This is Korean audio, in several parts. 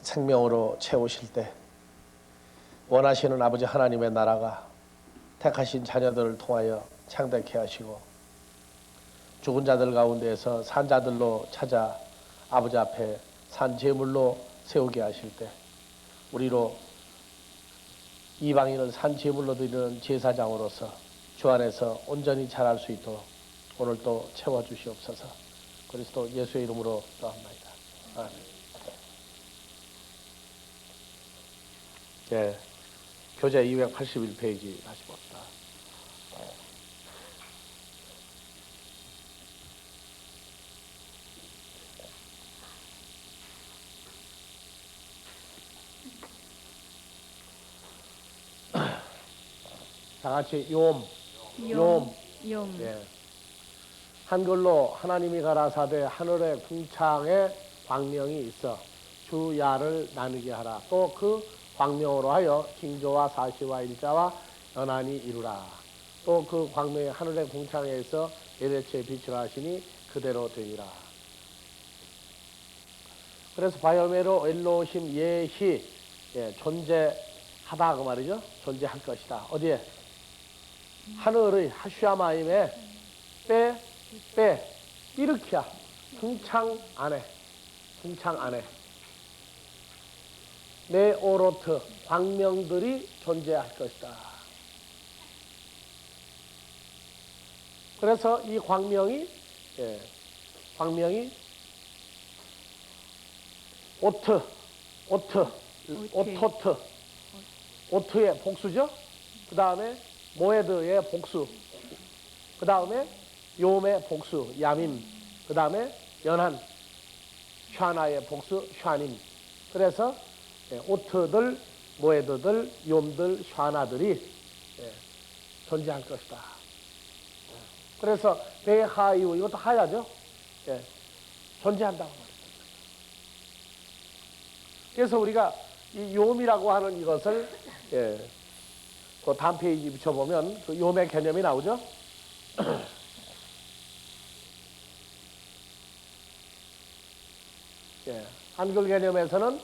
생명으로 채우실 때 원하시는 아버지 하나님의 나라가 택하신 자녀들을 통하여 창대케 하시고 죽은 자들 가운데에서 산 자들로 찾아 아버지 앞에 산 제물로 세우게 하실 때 우리로 이방인을 산 제물로 드리는 제사장으로서 주 안에서 온전히 자랄 수 있도록 오늘도 채워주시옵소서. 그리스도 예수의 이름으로 기도합니다. 아멘. 네, 교재 281페이지 다시 봅시다. 다 같이 욤. 예. 한글로 하나님이 가라사대 하늘의 궁창에 광명이 있어 주야를 나누게 하라. 또 그 광명으로 하여 징조와 사시와 일자와 연한이 이루라. 또 그 광명이 하늘의 궁창에서 예대체 빛을 하시니 그대로 되니라. 그래서 바요메로 엘로힘 예히 존재하다 그 말이죠. 존재할 것이다. 어디에? 하늘의 하슈아마임에 빼 이르키야 궁창 안에 네오로트 광명들이 존재할 것이다. 그래서 이 광명이 오트의 복수죠. 그 다음에 모에드의 복수, 그 다음에 요음의 복수, 야밈, 그 다음에 연한, 샤나의 복수, 샤님. 그래서 오트들, 모에드들, 요음들, 샤나들이 존재할 것이다. 그래서 베하이우, 이것도 하야죠. 존재한다고 말했습니다. 그래서 우리가 이 요음이라고 하는 이것을 그 다음 페이지 비춰보면 그 요음의 개념이 나오죠. 한글 개념에서는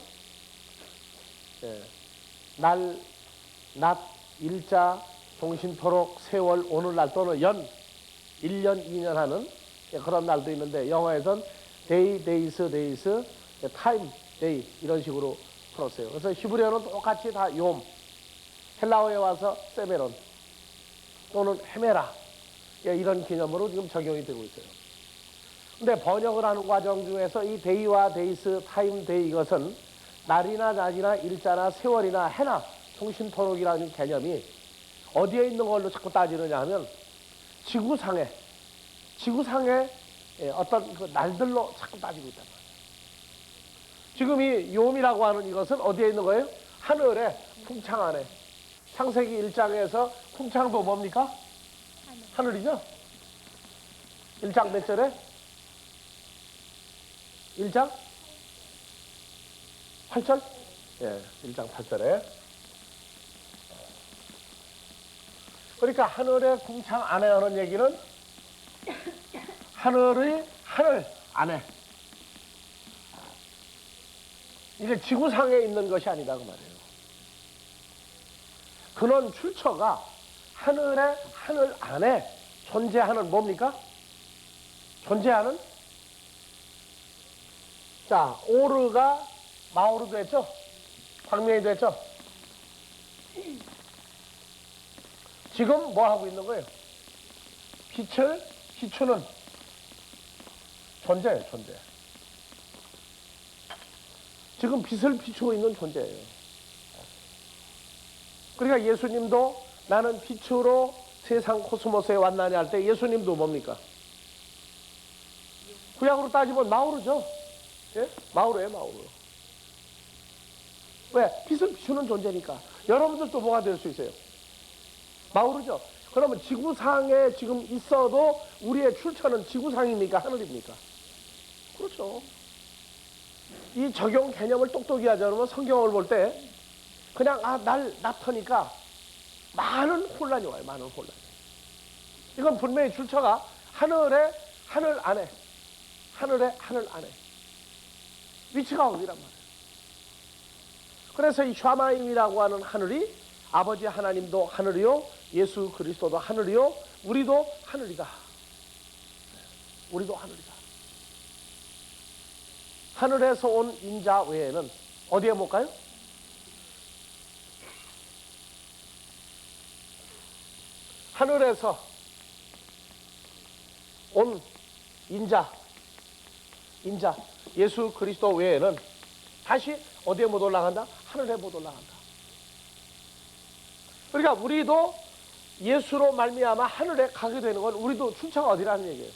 날, 낮, 일자, 동신토록, 세월, 오늘날 또는 연, 1년, 2년 하는 그런 날도 있는데 영어에서는 day, days, time, day 이런 식으로 풀었어요. 그래서 히브리어는 똑같이 다 욤, 헬라어에 와서 세메론 또는 헤메라 이런 개념으로 지금 적용이 되고 있어요. 근데 번역을 하는 과정 중에서 이 데이와 데이스, 타임, 데이 이것은 날이나 낮이나 일자나 세월이나 해나 통신토록이라는 개념이 어디에 있는 걸로 자꾸 따지느냐 하면 지구상에 어떤 그 날들로 자꾸 따지고 있단 말이에요. 지금 이 요음이라고 하는 이것은 어디에 있는 거예요? 하늘에 풍창 안에. 창세기 1장에서 풍창도 뭡니까? 하늘이죠? 1장 몇 절에? 1장? 8절? 1장 8절에. 그러니까 하늘의 궁창 안에 하는 얘기는 하늘 안에. 이게 지구상에 있는 것이 아니다 그 말이에요. 근원 출처가 하늘 안에 존재하는 뭡니까? 존재하는 자, 오르가 마오르 됐죠? 광명이 됐죠? 지금 뭐 하고 있는 거예요? 빛을 비추는 존재예요, 존재. 지금 빛을 비추고 있는 존재예요. 그러니까 예수님도 나는 빛으로 세상 코스모스에 왔나니 할 때 예수님도 뭡니까? 구약으로 따지면 마오르죠. 마오르예요, 마오르. 왜? 빛을 비추는 존재니까. 여러분들도 뭐가 될 수 있어요? 마오르죠. 그러면 지구상에 지금 있어도 우리의 출처는 지구상입니까? 하늘입니까? 그렇죠. 이 적용 개념을 똑똑히 하자면 성경을 볼 때 그냥 날 나타니까 많은 혼란이 와요. 많은 혼란. 이건 분명히 출처가 하늘 안에 위치가 어디란 말이에요. 그래서 이 샤마임이라고 하는 하늘이 아버지 하나님도 하늘이요, 예수 그리스도도 하늘이요, 우리도 하늘이다. 우리도 하늘이다. 하늘에서 온 인자 외에는 어디에 못 가요? 하늘에서 온 인자 예수 그리스도 외에는 다시 어디에 못 올라간다? 하늘에 못 올라간다. 그러니까 우리도 예수로 말미암아 하늘에 가게 되는 건 우리도 출처가 어디라는 얘기예요?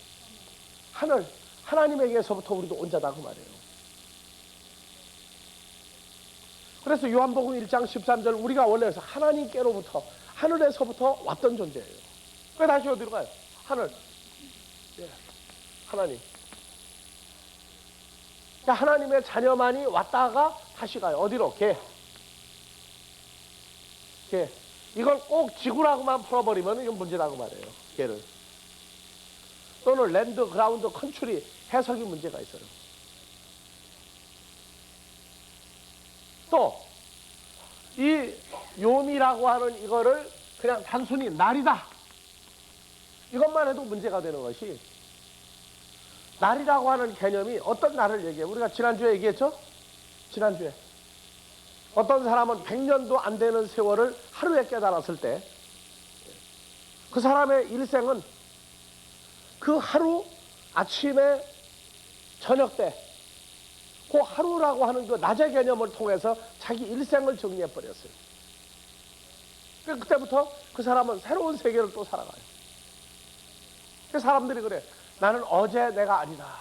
하늘, 하나님에게서부터 우리도 온 자다 그 말이에요. 그래서 요한복음 1장 13절 우리가 원래 하나님께로부터 하늘에서부터 왔던 존재예요. 왜 다시 어디로 가요? 하늘. 예, 하나님. 하나님의 자녀만이 왔다가 다시 가요. 어디로? 개. 이걸 꼭 지구라고만 풀어버리면 이건 문제라고 말해요. 개를. 또는 랜드, 그라운드, 컨트리 해석이 문제가 있어요. 또 이 욤이라고 하는 이거를 그냥 단순히 날이다 이것만 해도 문제가 되는 것이, 날이라고 하는 개념이 어떤 날을 얘기해요? 우리가 지난주에 얘기했죠? 지난주에 어떤 사람은 100년도 안 되는 세월을 하루에 깨달았을 때 그 사람의 일생은 그 하루 아침에 저녁 때 그 하루라고 하는 그 낮의 개념을 통해서 자기 일생을 정리해버렸어요. 그때부터 그 사람은 새로운 세계를 또 살아가요. 그 사람들이 그래. 나는 어제 내가 아니다.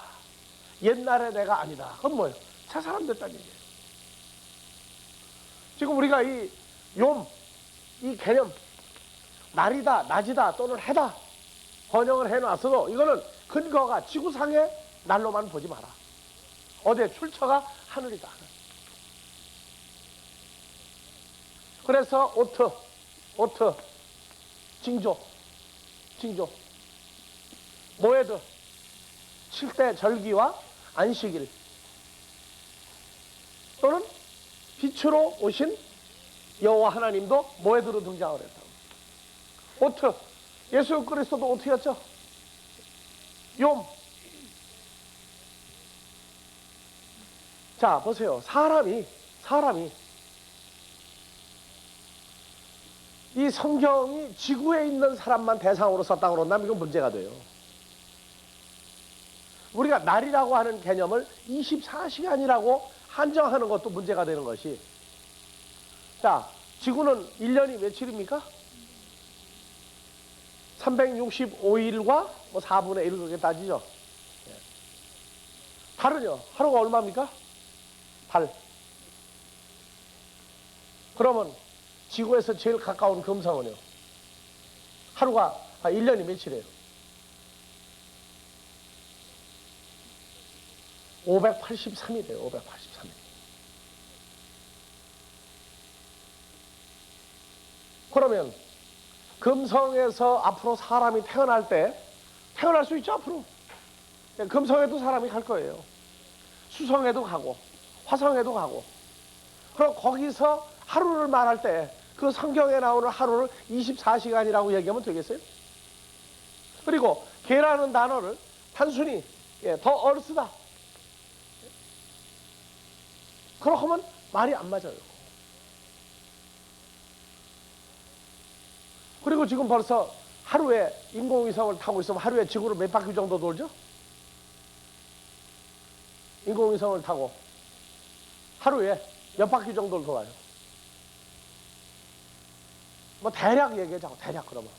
옛날에 내가 아니다. 그건 뭐예요? 새 사람 됐다는 얘기예요. 지금 우리가 이 개념, 날이다, 낮이다 또는 해다 번역을 해놨어도 이거는 근거가 지구상의 날로만 보지 마라. 어제 출처가 하늘이다. 그래서 오트, 징조, 모에드, 7대 절기와 안식일 또는 빛으로 오신 여호와 하나님도 모에드로 등장을 했다고. 오트, 예수 그리스도도 오트였죠. 욤. 자, 보세요. 사람이 이 성경이 지구에 있는 사람만 대상으로 썼다고 그런다면 이건 문제가 돼요. 우리가 날이라고 하는 개념을 24시간이라고 한정하는 것도 문제가 되는 것이, 자, 지구는 1년이 며칠입니까? 365일과 뭐 4분의 1 그렇게 따지죠. 달은요? 하루가 얼마입니까? 달. 그러면 지구에서 제일 가까운 금성은요? 하루가 1년이 며칠이에요? 583일이에요. 583일. 그러면 금성에서 앞으로 사람이 태어날 수 있죠, 앞으로. 금성에도 사람이 갈 거예요. 수성에도 가고 화성에도 가고. 그럼 거기서 하루를 말할 때 그 성경에 나오는 하루를 24시간이라고 얘기하면 되겠어요? 그리고 개라는 단어를 단순히 더 얼스다 그렇게 하면 말이 안 맞아요. 그리고 지금 벌써 하루에 인공위성을 타고 있으면 하루에 지구를 몇 바퀴 정도 돌죠? 인공위성을 타고 하루에 몇 바퀴 정도를 돌아요? 뭐 대략 얘기하자고. 대략. 그러면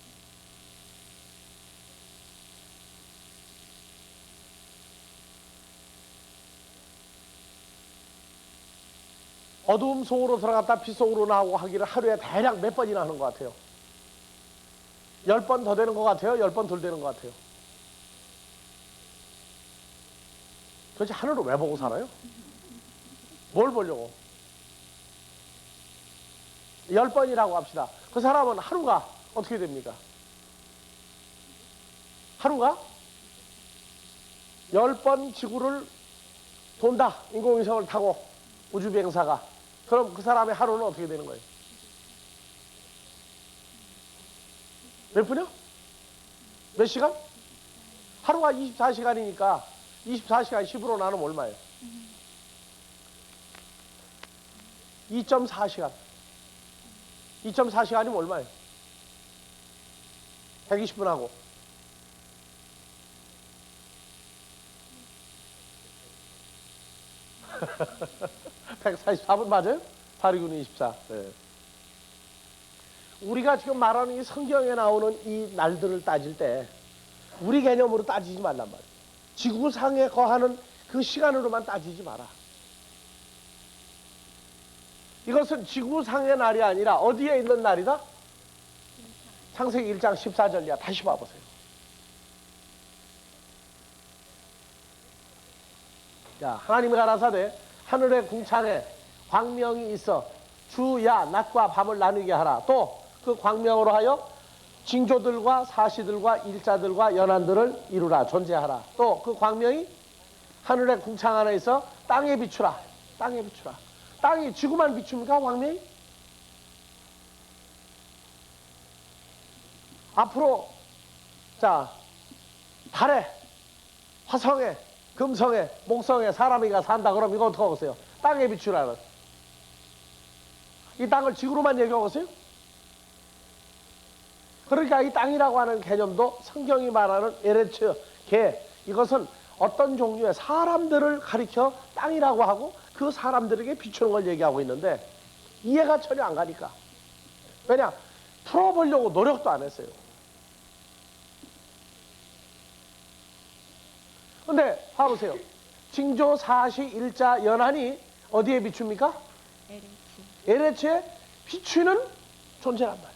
어두움 속으로 들어갔다 빛 속으로 나오고 하기를 하루에 대략 몇 번이나 하는 것 같아요? 10번 더 되는 것 같아요? 10번 덜 되는 것 같아요? 도대체 하늘을 왜 보고 살아요? 뭘 보려고? 10번이라고 합시다. 그 사람은 하루가 어떻게 됩니까? 하루가 10번 지구를 돈다. 인공위성을 타고 우주비행사가 그럼 그 사람의 하루는 어떻게 되는 거예요? 몇 분이요? 몇 시간? 하루가 24시간이니까 24시간 10으로 나누면 얼마예요? 2.4시간. 2.4시간이면 얼마예요? 120분하고 144분 맞아요? 4×6은 24. 네. 우리가 지금 말하는 이 성경에 나오는 이 날들을 따질 때 우리 개념으로 따지지 말란 말이에요. 지구상에 거하는 그 시간으로만 따지지 마라. 이것은 지구상의 날이 아니라 어디에 있는 날이다? 창세기 1장 14절이야. 다시 봐보세요. 자, 하나님이 가라사대 하늘의 궁창에 광명이 있어 주야 낮과 밤을 나누게 하라. 또 그 광명으로 하여 징조들과 사시들과 일자들과 연한들을 이루라. 존재하라. 또 그 광명이 하늘의 궁창 안에 있어 땅에 비추라. 땅에 비추라. 땅이 지구만 비춥니까? 광명이? 앞으로 자 달에 화성에 금성에 목성에 사람이가 산다 그러면 이거 어떻게 하겠어요? 땅에 비추라는 이 땅을 지구로만 얘기하겠어요? 그러니까 이 땅이라고 하는 개념도 성경이 말하는 에레츠 개 이것은 어떤 종류의 사람들을 가리켜 땅이라고 하고 그 사람들에게 비추는 걸 얘기하고 있는데 이해가 전혀 안 가니까 왜냐? 풀어보려고 노력도 안 했어요. 근데 봐보세요. 징조, 사시, 일자, 연한이 어디에 비춥니까? 에레츠에 비추는 존재란 말이에요.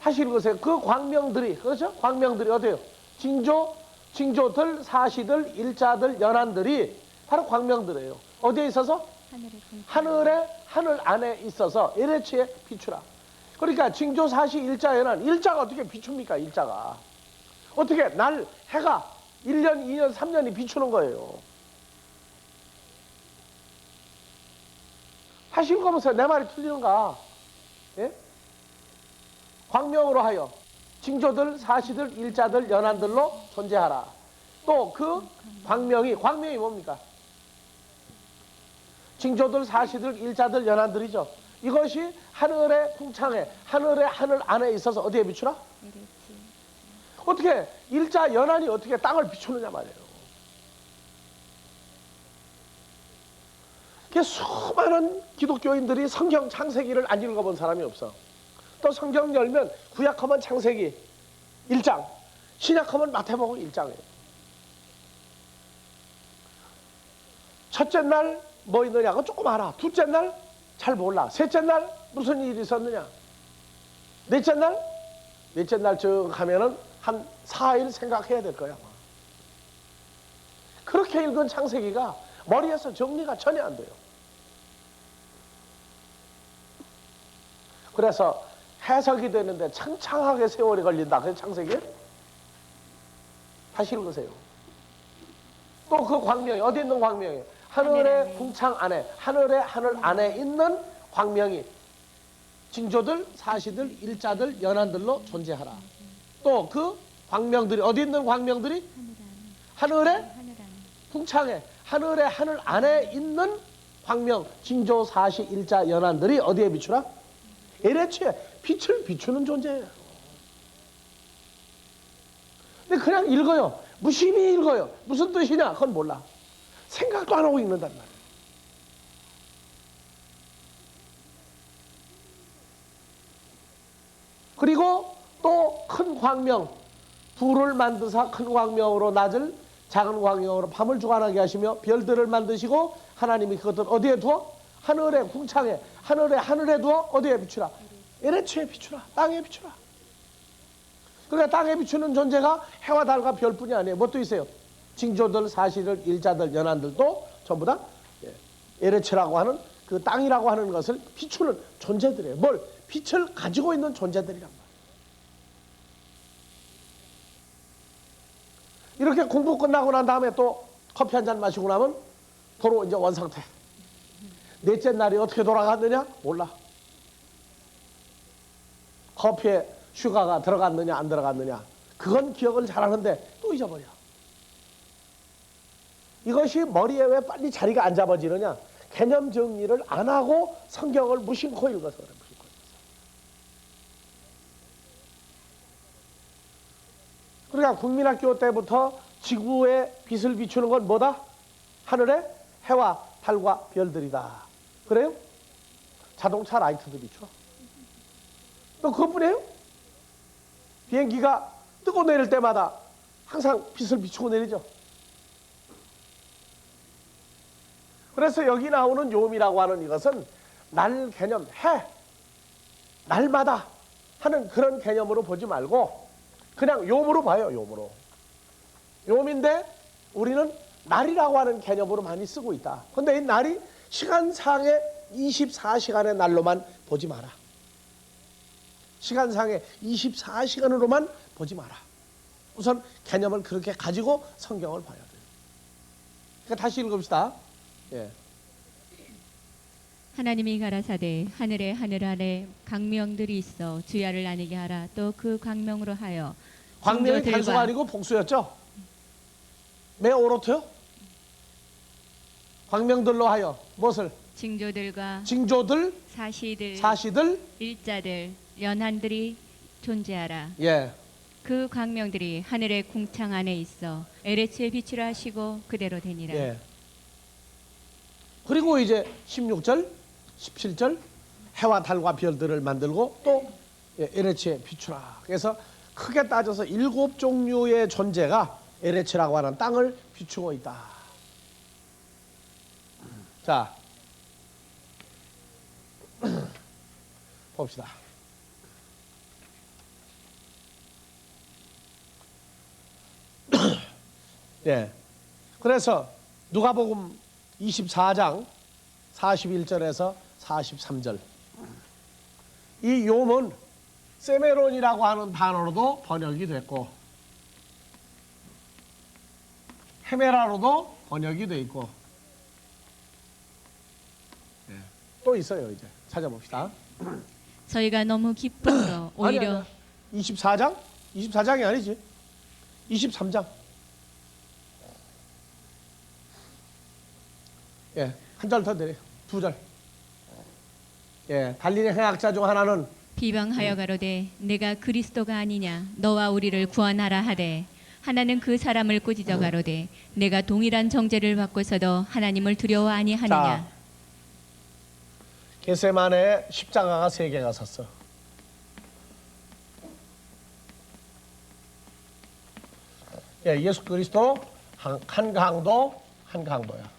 다시 읽으세요. 그 광명들이 그렇죠? 광명들이 어때요? 징조들, 사시들, 일자들, 연한들이 바로 광명들이에요. 어디에 있어서? 하늘 안에 있어서 에레츠에 비추라. 그러니까 징조, 사시, 일자, 연한 일자가 어떻게 비춥니까? 일자가 어떻게 날, 해가 1년, 2년, 3년이 비추는 거예요. 다시 읽어보세요. 내 말이 틀리는가? 예? 광명으로 하여 징조들, 사시들, 일자들, 연한들로 존재하라. 또 그 광명이 뭡니까? 징조들, 사시들, 일자들, 연한들이죠. 이것이 하늘의 궁창에 하늘 안에 있어서 어디에 비추라? 어떻게 일자, 연한이 어떻게 땅을 비추느냐 말이에요. 수많은 기독교인들이 성경 창세기를 안 읽어본 사람이 없어. 또 성경 열면 구약하면 창세기 1장, 신약하면 마태복음 1장이에요. 첫째 날 뭐 있느냐 그거 조금 알아. 둘째 날 잘 몰라. 셋째 날 무슨 일이 있었느냐. 넷째 날 쭉 하면은 한 4일 생각해야 될 거야. 그렇게 읽은 창세기가 머리에서 정리가 전혀 안 돼요. 그래서 해석이 되는데 창창하게 세월이 걸린다. 그래서 창세기 다시 읽으세요. 또 그 광명이 어디 있는 광명이? 하늘의 궁창 안에 하늘 안에 있는 광명이 징조들, 사시들, 일자들, 연한들로 존재하라. 또 그 광명들이 어디 있는 광명들이? 하늘의 궁창에 하늘 안에 있는 광명, 징조, 사시, 일자, 연한들이 어디에 비추라? 에레츠에 빛을 비추는 존재예요. 근데 그냥 읽어요. 무심히 읽어요. 무슨 뜻이냐? 그건 몰라. 생각도 안 하고 읽는단 말이에요. 그리고 또 큰 광명, 불을 만드사 큰 광명으로 낮을, 작은 광명으로 밤을 주관하게 하시며 별들을 만드시고 하나님이 그것들 어디에 두어? 하늘의 궁창에 하늘에 두어 어디에 비추라? 에레츠에 비추라. 땅에 비추라. 그러니까 땅에 비추는 존재가 해와 달과 별뿐이 아니에요. 뭣도 있어요? 징조들, 사시들, 일자들, 연한들도 전부 다 에레츠라고 하는 그 땅이라고 하는 것을 비추는 존재들이에요. 뭘? 빛을 가지고 있는 존재들이란 말이에요. 이렇게 공부 끝나고 난 다음에 또 커피 한 잔 마시고 나면 도로 이제 원상태. 넷째 날이 어떻게 돌아갔느냐? 몰라. 커피에 슈가가 들어갔느냐 안 들어갔느냐 그건 기억을 잘하는데 또 잊어버려. 이것이 머리에 왜 빨리 자리가 안 잡아지느냐? 개념 정리를 안 하고 성경을 무심코 읽어서 그래. 무심코 읽어서. 그러니까 국민학교 때부터 지구에 빛을 비추는 건 뭐다? 하늘에 해와 달과 별들이다. 그래요? 자동차 라이트도 비춰. 또 그것뿐이에요? 비행기가 뜨고 내릴 때마다 항상 빛을 비추고 내리죠. 그래서 여기 나오는 요음이라고 하는 이것은 날 개념, 해, 날마다 하는 그런 개념으로 보지 말고 그냥 요음으로 봐요. 요음으로. 요음인데 우리는 날이라고 하는 개념으로 많이 쓰고 있다. 그런데 이 날이 시간상의 24시간의 날로만 보지 마라. 시간상의 24시간으로만 보지 마라. 우선 개념을 그렇게 가지고 성경을 봐야 돼요. 그러니까 다시 읽읍시다. 예. 하나님이 가라사대 하늘에 하늘 아래 광명들이 있어 주야를 나뉘게 하라. 또 그 광명으로 하여 광명이 단수가 아니고 복수였죠. 매 오로토요? 광명들로 하여 무엇을? 징조들과 징조들, 사시들, 일자들, 연한들이 존재하라. 예. 그 광명들이 하늘의 궁창 안에 있어 에레츠에 비추라 하시고 그대로 되니라. 예. 그리고 이제 16절, 17절 해와 달과 별들을 만들고 또 에레츠에 비추라. 그래서 크게 따져서 7종류의 존재가 에레츠라고 하는 땅을 비추고 있다. 자, 봅시다. 예. 그래서 누가복음 24장 41절에서 43절. 이 요음은 세메론이라고 하는 단어로도 번역이 됐고 헤메라로도 번역이 돼 있고 또 있어요. 이제 찾아봅시다. 저희가 너무 기뻐서 오히려 아니. 24장? 24장이 아니지. 23장. 예, 한 절 더 내려. 두 절. 예, 달리는 행악자 중 하나는 비방하여 가로되 내가 그리스도가 아니냐 너와 우리를 구원하라 하되 하나는 그 사람을 꾸짖어 가로되 내가 동일한 정죄를 받고서도 하나님을 두려워 아니하느냐. 자, 겟세마네에 십자가가 3개가 섰어. 예, 예수 그리스도 한 강도 한 강도야.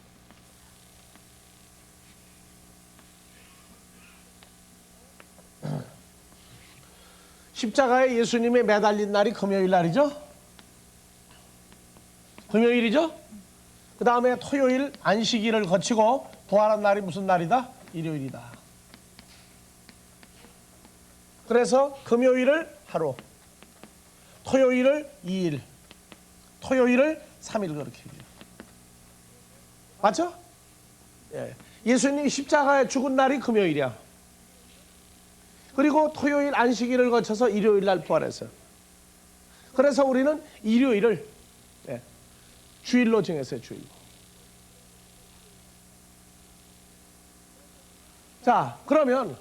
십자가에 예수님이 매달린 날이 금요일 날이죠? 금요일이죠? 그 다음에 토요일 안식일을 거치고 부활한 날이 무슨 날이다? 일요일이다. 그래서 금요일을 하루, 토요일을 2일, 토요일을 3일 그렇게 해요. 맞죠? 예. 예수님이 십자가에 죽은 날이 금요일이야. 그리고 토요일 안식일을 거쳐서 일요일 날 부활했어요. 그래서 우리는 일요일을 주일로 정했어요. 주일로. 자, 그러면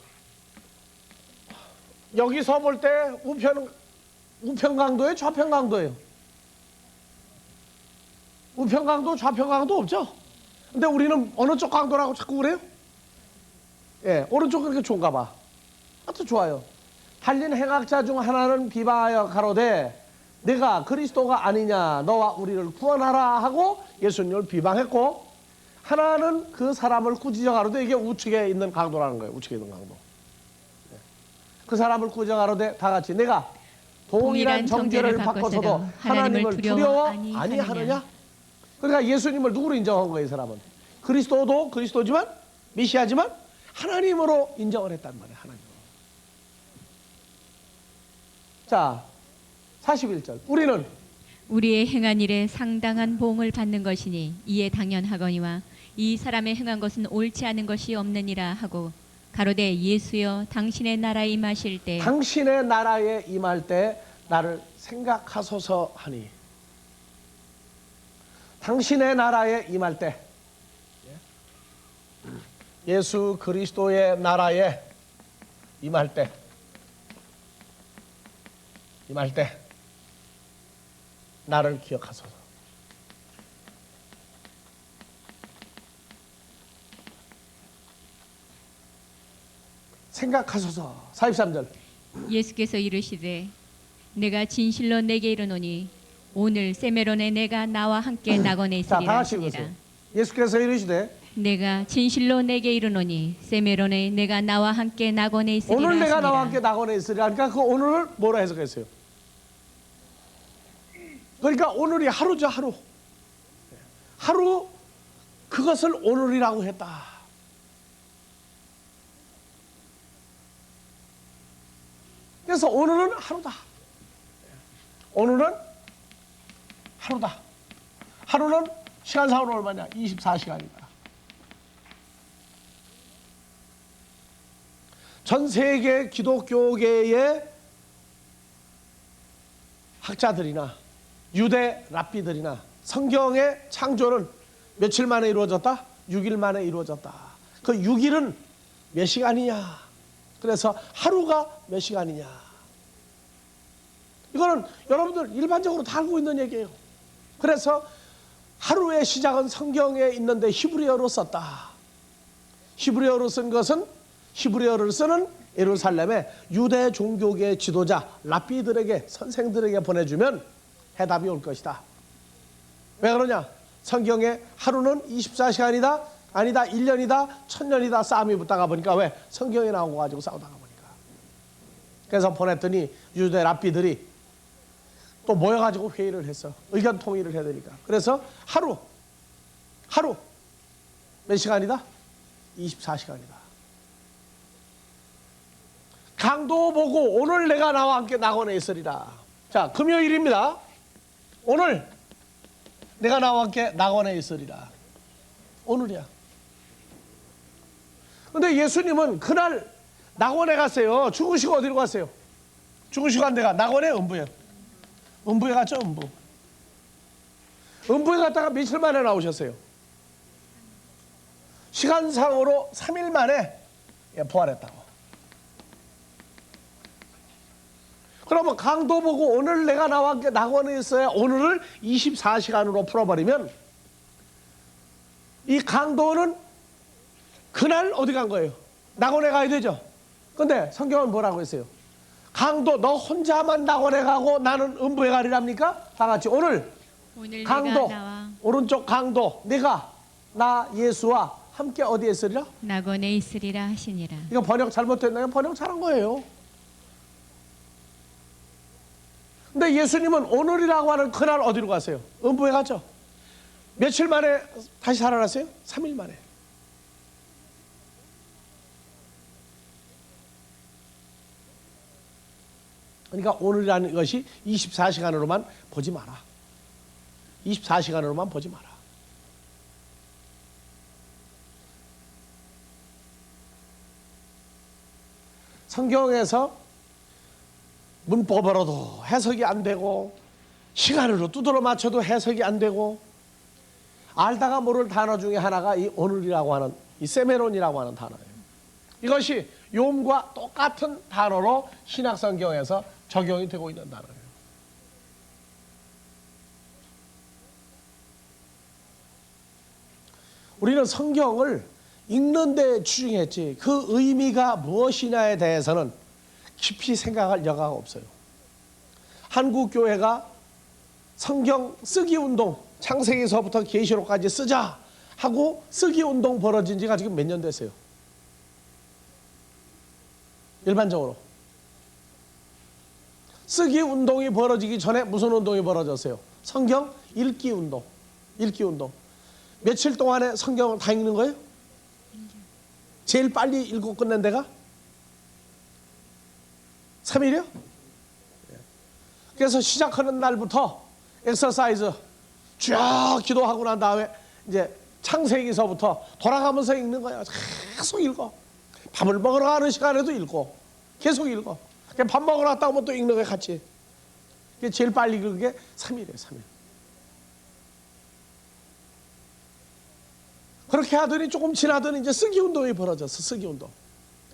여기서 볼 때 우편 강도예요? 좌편 강도예요? 우편 강도, 좌편 강도 없죠? 근데 우리는 어느 쪽 강도라고 자꾸 그래요? 예, 오른쪽 그렇게 좋은가 봐. 아주 좋아요. 달린 행악자 중 하나는 비방하여 가로되 내가 그리스도가 아니냐 너와 우리를 구원하라 하고 예수님을 비방했고, 하나는 그 사람을 꾸짖어 가로되, 이게 우측에 있는 강도라는 거예요. 우측에 있는 강도. 그 사람을 꾸짖어 가로되 다 같이 내가 동일한 정죄를 받고서도 하나님을 두려워 아니하느냐. 그러니까 예수님을 누구로 인정한 거예요? 이 사람은 그리스도도 그리스도지만 메시아지만 하나님으로 인정을 했단 말이에요. 하나님으로. 자, 41절. 우리는 우리의 행한 일에 상당한 보응을 받는 것이니 이에 당연하거니와 이 사람의 행한 것은 옳지 않은 것이 없느니라 하고 가로되 예수여 당신의 나라에 임하실 때 당신의 나라에 임할 때 나를 생각하소서 하니, 당신의 나라에 임할 때, 예수 그리스도의 나라에 임할 때 나를 기억하소서. 생각하소서. 43절. 예수께서 이르시되 내가 진실로 내게 이르노니 오늘 세메론에 내가 나와 함께 낙원에 자, 다 있으리라 같이 하시니라. 읽으세요. 예수께서 이르시되 내가 진실로 내게 이르노니 세메론에 내가 나와 함께 낙원에 있으리라 오늘 내가 나와 하시니라. 함께 낙원에 있으리라. 그러니까 그 오늘을 뭐라 해석했어요? 그러니까 오늘이 하루죠, 하루. 하루, 그것을 오늘이라고 했다. 그래서 오늘은 하루다. 오늘은 하루다. 하루는 시간상으로 얼마냐? 24시간이다. 전 세계 기독교계의 학자들이나 유대 랍비들이나 성경의 창조는 며칠 만에 이루어졌다? 6일 만에 이루어졌다. 그 6일은 몇 시간이냐? 그래서 하루가 몇 시간이냐? 이거는 여러분들 일반적으로 다 알고 있는 얘기예요. 그래서 하루의 시작은 성경에 있는데 히브리어로 썼다. 히브리어로 쓴 것은 히브리어를 쓰는 예루살렘의 유대 종교계 지도자 랍비들에게, 선생들에게 보내주면 해답이 올 것이다. 왜 그러냐? 성경에 하루는 24시간이다, 아니다 1년이다, 1000년이다 싸움이 붙다가 보니까, 왜? 성경에 나온 거 가지고 싸우다가 보니까. 그래서 보냈더니 유대 랍비들이 또 모여가지고 회의를 했어. 의견 통일을 해야 되니까. 그래서 하루 몇 시간이다? 24시간이다. 강도 보고 오늘 내가 나와 함께 낙원에 있으리라. 자, 금요일입니다. 오늘 내가 나와 함께 낙원에 있으리라. 오늘이야. 근데 예수님은 그날 낙원에 갔어요. 죽으시고 어디로 갔어요? 죽으시고 간 데가 낙원에, 음부에. 음부에 갔죠, 음부. 음부에 갔다가 며칠 만에 나오셨어요? 시간상으로 3일 만에 부활했다고. 그러면 강도 보고 오늘 내가 나와 함께 낙원에 있어야 오늘을 24시간으로 풀어버리면 이 강도는 그날 어디 간 거예요? 낙원에 가야 되죠. 근데 성경은 뭐라고 했어요? 강도 너 혼자만 낙원에 가고 나는 음부에 가리랍니까? 다 같이 오늘 강도, 내가 나와 오른쪽 강도, 내가 나 예수와 함께 어디에 있으리라? 낙원에 있으리라 하시니라. 이거 번역 잘못됐나요? 번역 잘한 거예요. 근데 예수님은 오늘이라고 하는 그날 어디로 갔어요? 음부에 갔죠. 며칠 만에 다시 살아났어요? 3일 만에. 그러니까 오늘이라는 것이 24시간으로만 보지 마라. 24시간으로만 보지 마라. 성경에서 문법으로도 해석이 안 되고 시간으로 두드러 맞춰도 해석이 안 되고 알다가 모를 단어 중에 하나가 이 오늘이라고 하는 이 세메론이라고 하는 단어예요. 이것이 욤과 똑같은 단어로 신약성경에서 적용이 되고 있는 단어예요. 우리는 성경을 읽는 데 주중했지 그 의미가 무엇이냐에 대해서는 깊이 생각할 여가가 없어요. 한국교회가 성경 쓰기 운동, 창세기서부터 계시록까지 쓰자 하고 쓰기 운동 벌어진 지가 지금 몇 년 됐어요? 일반적으로 쓰기 운동이 벌어지기 전에 무슨 운동이 벌어졌어요? 성경 읽기 운동. 읽기 운동. 며칠 동안에 성경을 다 읽는 거예요? 제일 빨리 읽고 끝낸 데가 3일이요? 그래서 시작하는 날부터 엑서사이즈 쭉 기도하고 난 다음에 이제 창세기서부터 돌아가면서 읽는 거야. 계속 읽어. 밥을 먹으러 가는 시간에도 읽고 계속 읽어. 밥 먹으러 갔다 오면 또 읽는 거야 같이. 그게 제일 빨리 읽은 게 3일이에요. 3일. 그렇게 하더니 조금 지나더니 이제 쓰기 운동이 벌어졌어. 쓰기 운동.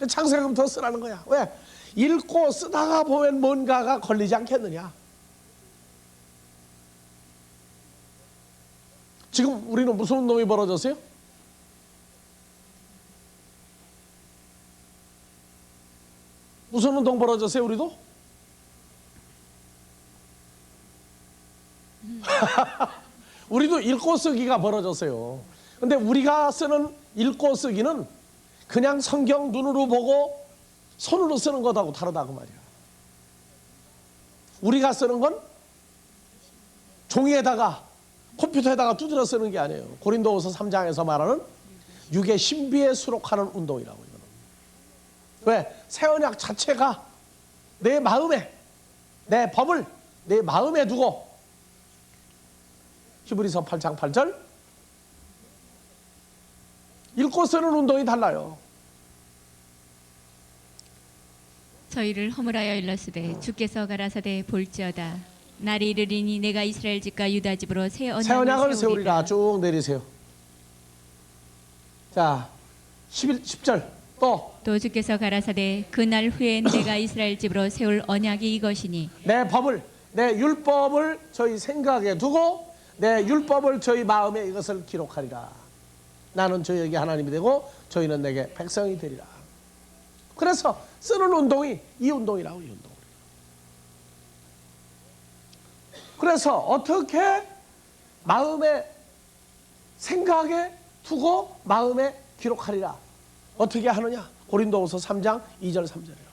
창세기부터 쓰라는 거야. 왜? 읽고 쓰다가 보면 뭔가가 걸리지 않겠느냐. 지금 우리는 무슨 운동이 벌어졌어요? 무슨 운동 벌어졌어요, 우리도? 우리도 읽고 쓰기가 벌어졌어요. 근데 우리가 쓰는 읽고 쓰기는 그냥 성경 눈으로 보고 손으로 쓰는 것하고 다르다고 말이야. 우리가 쓰는 건 종이에다가 컴퓨터에다가 두드려 쓰는 게 아니에요. 고린도후서 3장에서 말하는 육의 신비에 수록하는 운동이라고. 이거는. 왜? 새 언약 자체가 내 마음에, 내 법을 내 마음에 두고, 히브리서 8장 8절, 읽고 쓰는 운동이 달라요. 저희를 허물하여 일렀으되 주께서 가라사대 볼지어다 날이 이르리니 내가 이스라엘 집과 유다 집으로 새 언약을 세우리라. 쭉 내리세요. 자, 10절 또 주께서 가라사대 그날 후에 내가 이스라엘 집으로 세울 언약이 이것이니 내 법을, 내 율법을 저희 생각에 두고 내 율법을 저희 마음에 이것을 기록하리라. 나는 저희에게 하나님이 되고 저희는 내게 백성이 되리라. 그래서 쓰는 운동이 이 운동이라고. 이 운동. 그래서 어떻게 마음에 생각에 두고 마음에 기록하리라. 어떻게 하느냐? 고린도후서 3장 2절 3절이에요.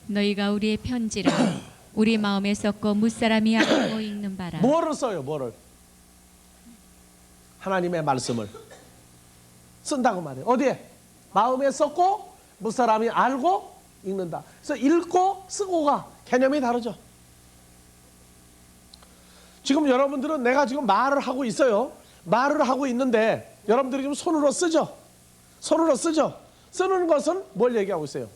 너희가 우리의 편지라 우리 마음에 썩고 무사람이 알고 읽는 바라. 뭐를 써요? 뭐를? 하나님의 말씀을 쓴다고 말해요. 어디에? 마음에 썩고 무사람이 알고 읽는다. 그래서 읽고 쓰고가 개념이 다르죠. 지금 여러분들은 내가 지금 말을 하고 있어요. 말을 하고 있는데 여러분들이 지금 손으로 쓰죠. 손으로 쓰죠. 쓰는 것은 뭘 얘기하고 있어요?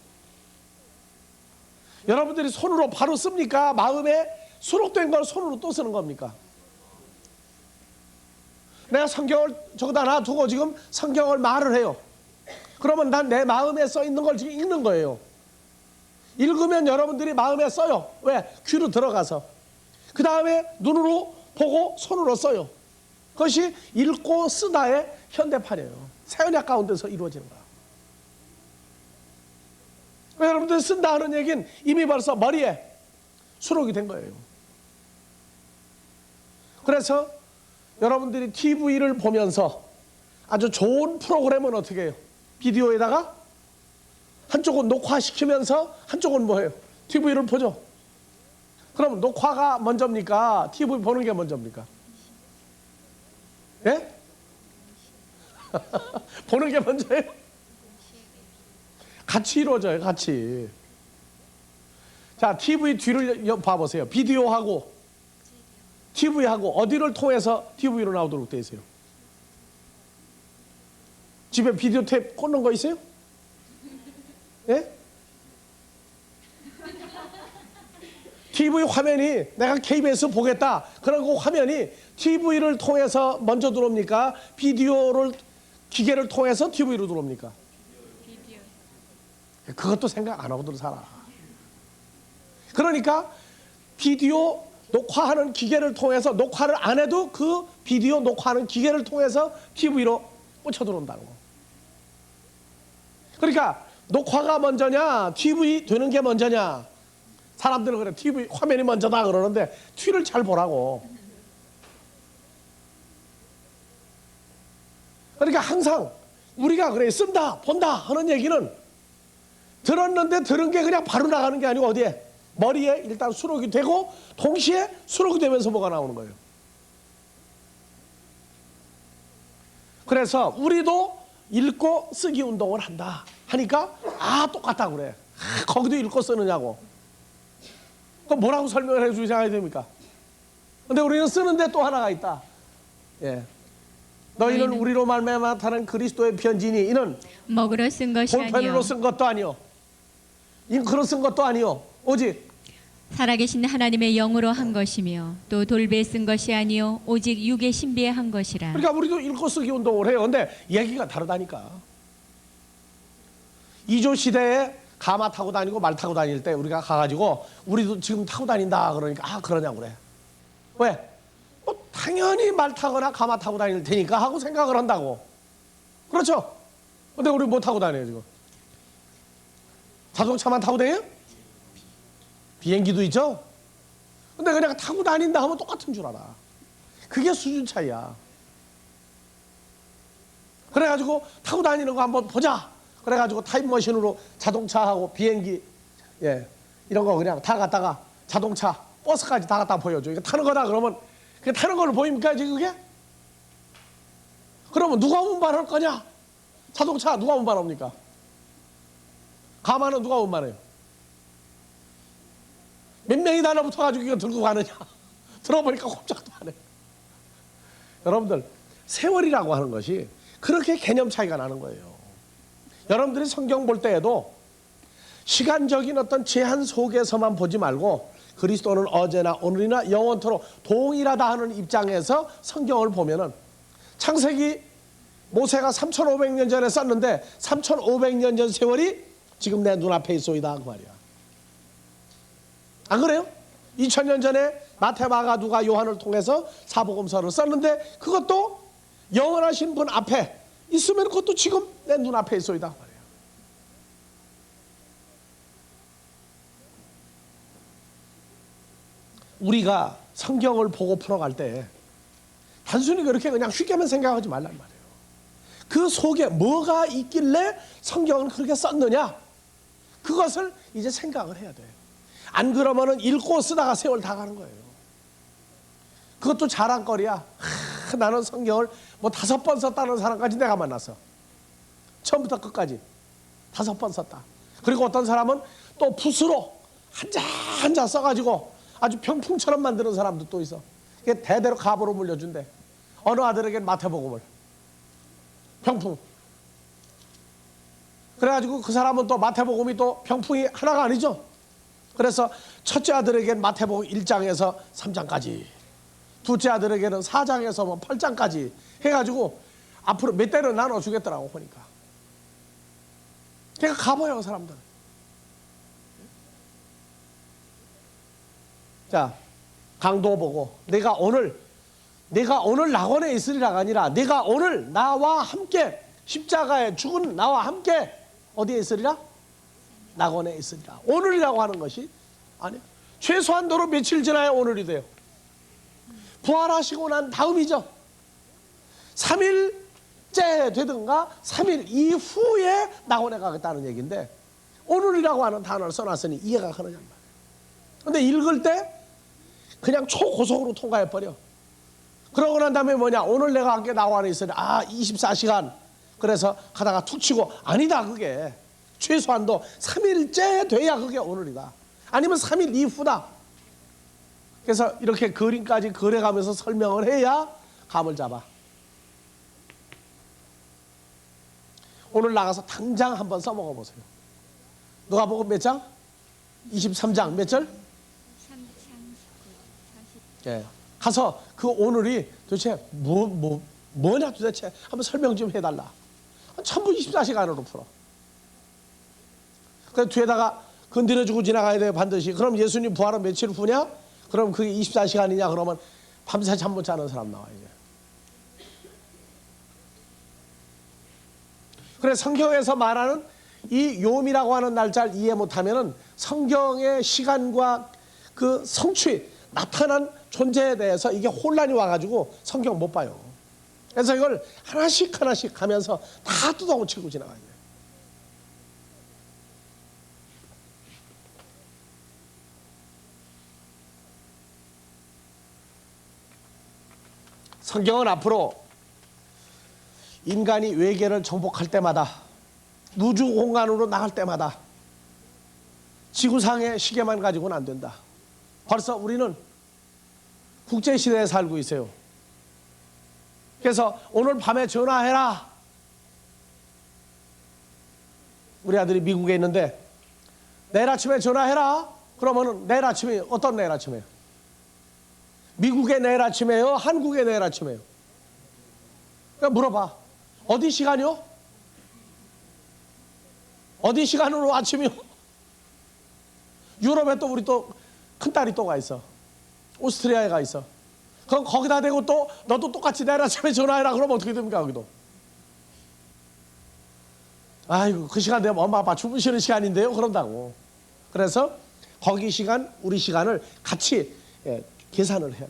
여러분들이 손으로 바로 씁니까? 마음에 수록된 걸 손으로 또 쓰는 겁니까? 내가 성경을 저기다 놔두고 지금 성경을 말을 해요. 그러면 난 내 마음에 써 있는 걸 지금 읽는 거예요. 읽으면 여러분들이 마음에 써요. 왜? 귀로 들어가서. 그 다음에 눈으로 보고 손으로 써요. 그것이 읽고 쓰다의 현대판이에요. 새 언약 가운데서 이루어지는 거야. 여러분들 쓴다 하는 얘기는 이미 벌써 머리에 수록이 된 거예요. 그래서 여러분들이 TV를 보면서 아주 좋은 프로그램은 어떻게 해요? 비디오에다가 한쪽은 녹화시키면서 한쪽은 뭐예요? TV를 보죠. 그럼 녹화가 먼저입니까? TV 보는 게 먼저입니까? 예? 보는 게 먼저예요? 같이 이루어져요. 같이. 자, TV 뒤를 봐보세요. 비디오하고 TV하고 어디를 통해서 TV로 나오도록 되어 있어요? 집에 비디오 테이프 꽂는 거 있어요? 예? TV 화면이 내가 KBS 보겠다. 그러고 화면이 TV를 통해서 먼저 들어옵니까? 비디오를 기계를 통해서 TV로 들어옵니까? 비디오. 그것도 생각 안 하고들 살아. 그러니까 비디오 녹화하는 기계를 통해서 녹화를 안 해도 그 비디오 녹화하는 기계를 통해서 TV로 꽂혀 들어온다는 거. 그러니까 녹화가 먼저냐 TV 되는 게 먼저냐. 사람들은 그래 TV 화면이 먼저다 그러는데 뒤를 잘 보라고. 그러니까 항상 우리가 그래 쓴다 본다 하는 얘기는 들었는데 들은 게 그냥 바로 나가는 게 아니고 어디에? 머리에 일단 수록이 되고 동시에 수록이 되면서 뭐가 나오는 거예요. 그래서 우리도 읽고 쓰기 운동을 한다 하니까 아 똑같다 그래. 아, 거기도 읽고 쓰느냐고. 그럼 뭐라고 설명을 해주기 생각이 됩니까? 근데 우리는 쓰는데 또 하나가 있다. 예. 너희는 우리로 말미암아 나타난 그리스도의 편지니 이는 먹으러 쓴 것이 볼펜으로 아니요 쓴 것도 아니요 잉크로 쓴 것도 아니요 오직 살아계신 하나님의 영으로 한 것이며 또 돌배에 쓴 것이 아니요 오직 육의 신비에 한 것이라. 그러니까 우리도 읽고 쓰기 운동을 해요. 근데 얘기가 다르다니까. 이조 시대에 가마 타고 다니고 말 타고 다닐 때 우리가 가가지고 우리도 지금 타고 다닌다 그러니까 아 그러냐고 그래. 왜? 뭐 당연히 말 타거나 가마 타고 다닐 테니까 하고 생각을 한다고. 그렇죠? 근데 우리 뭐 타고 다녀요 지금? 자동차만 타고 다녀요? 비행기도 있죠? 근데 그냥 타고 다닌다 하면 똑같은 줄 알아. 그게 수준 차이야. 그래가지고 타고 다니는 거 한번 보자. 그래가지고 타임머신으로 자동차하고 비행기 예 이런 거 그냥 다 갖다가 자동차 버스까지 다 갖다 보여줘. 이거 타는 거다 그러면 그게 타는 걸로 보입니까 지금 그게? 그러면 누가 운반할 거냐? 자동차 누가 운반합니까? 가마는 누가 운반해요? 몇 명이 달라붙어가지고 이거 들고 가느냐? 들어보니까 꼼짝도 안 해. 여러분들 세월이라고 하는 것이 그렇게 개념 차이가 나는 거예요. 여러분들이 성경 볼 때에도 시간적인 어떤 제한 속에서만 보지 말고 그리스도는 어제나 오늘이나 영원토록 동일하다 하는 입장에서 성경을 보면은 창세기 모세가 3,500년 전에 썼는데 3,500년 전 세월이 지금 내 눈앞에 있소이다 그 말이야. 안 그래요? 2000년 전에 마태마가 누가 요한을 통해서 사복음서를 썼는데 그것도 영원하신 분 앞에 있으면 그것도 지금 내 눈앞에 있소이다 그 말이야. 우리가 성경을 보고 풀어갈 때 단순히 그렇게 그냥 쉽게만 생각하지 말란 말이에요. 그 속에 뭐가 있길래 성경은 그렇게 썼느냐? 그것을 이제 생각을 해야 돼. 안 그러면은 읽고 쓰다가 세월 다 가는 거예요. 그것도 자랑거리야. 나는 성경을 뭐 5번 썼다는 사람까지 내가 만났어. 처음부터 끝까지 5번 썼다. 그리고 어떤 사람은 또 붓으로 한 자 써가지고 아주 병풍처럼 만드는 사람도 또 있어. 그게 대대로 갑으로 물려준대. 어느 아들에겐 마태복음을 병풍. 그래가지고 그 사람은 또 마태복음이 또 병풍이 하나가 아니죠. 그래서 첫째 아들에게는 마태복음 1장에서 3장까지, 둘째 아들에게는 4장에서 뭐 8장까지 해가지고 앞으로 몇 대를 나눠주겠더라고 보니까. 걔가 가봐요 사람들. 자, 강도 보고 내가 오늘 낙원에 있으리라가 아니라 내가 오늘 나와 함께 십자가에 죽은 나와 함께 어디에 있으리라? 낙원에 있으리라. 오늘이라고 하는 것이 아니야. 최소한도로 며칠 지나야 오늘이 돼요. 부활하시고 난 다음이죠. 3일째 되든가 3일 이후에 낙원에 가겠다는 얘기인데 오늘이라고 하는 단어를 써놨으니 이해가 가느냐 말이에요. 근데 읽을 때 그냥 초고속으로 통과해버려. 그러고 난 다음에 뭐냐, 오늘 내가 함께 낙원에 있으니 24시간 그래서 가다가 툭 치고 아니다. 그게 최소한도 3일째 돼야 그게 오늘이다. 아니면 3일 이후다. 그래서 이렇게 그림까지 그려가면서 설명을 해야 감을 잡아. 오늘 나가서 당장 한번 써먹어 보세요. 누가복음 몇 장? 23장 몇 절? 예. 가서 그 오늘이 도대체 뭐냐 도대체 한번 설명 좀 해달라. 전부 24시간으로 풀어. 그래서 뒤에다가 건드려주고 지나가야 돼요 반드시. 그럼 예수님 부활은 며칠 후냐? 그럼 그게 24시간이냐? 그러면 밤새 잠 못 자는 사람 나와 이제. 그래 성경에서 말하는 이 요미라고 하는 날짜를 이해 못하면은 성경의 시간과 그 성취 나타난 존재에 대해서 이게 혼란이 와가지고 성경 못 봐요. 그래서 이걸 하나씩 하나씩 하면서 다 뜯어고치고 지나가야 돼요. 성경은 앞으로 인간이 외계를 정복할 때마다 우주 공간으로 나갈 때마다 지구상의 시계만 가지고는 안 된다. 벌써 우리는 국제시대에 살고 있어요. 그래서 오늘 밤에 전화해라. 우리 아들이 미국에 있는데 내일 아침에 전화해라. 그러면은 내일 아침에 어떤 내일 아침에요? 미국의 내일 아침에요? 한국의 내일 아침에요? 그러니까 물어봐. 어디 시간이요? 어디 시간으로 아침이요? 유럽에 또 우리 또 큰딸이 또 가 있어. 오스트리아에 가 있어. 그럼 거기다 대고 또 너도 똑같이 내일 아침에 전화해라 그러면 어떻게 됩니까 거기도? 아이고 그 시간 되면 엄마 아빠 주무시는 시간인데요 그런다고. 그래서 거기 시간 우리 시간을 같이 계산을 해야 돼요.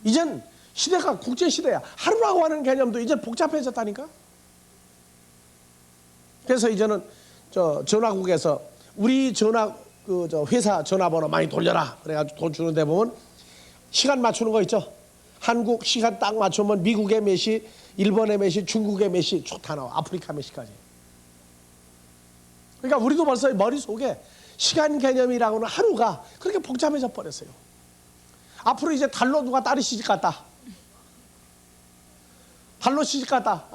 이젠 시대가 국제시대야. 하루라고 하는 개념도 이제 복잡해졌다니까. 그래서 이제는 저 전화국에서 우리 전화 회사 전화번호 많이 돌려라 그래가지고 돈 주는데 보면 시간 맞추는 거 있죠. 한국 시간 딱 맞추면 미국의 몇 시, 일본의 몇 시, 중국의 몇 시 쭉 다 나와. 아프리카 몇 시까지. 그러니까 우리도 벌써 머릿속에 시간 개념이라고는 하루가 그렇게 복잡해져 버렸어요. 앞으로 이제 달로 누가 딸이 시집 갔다. 달로 시집 갔다.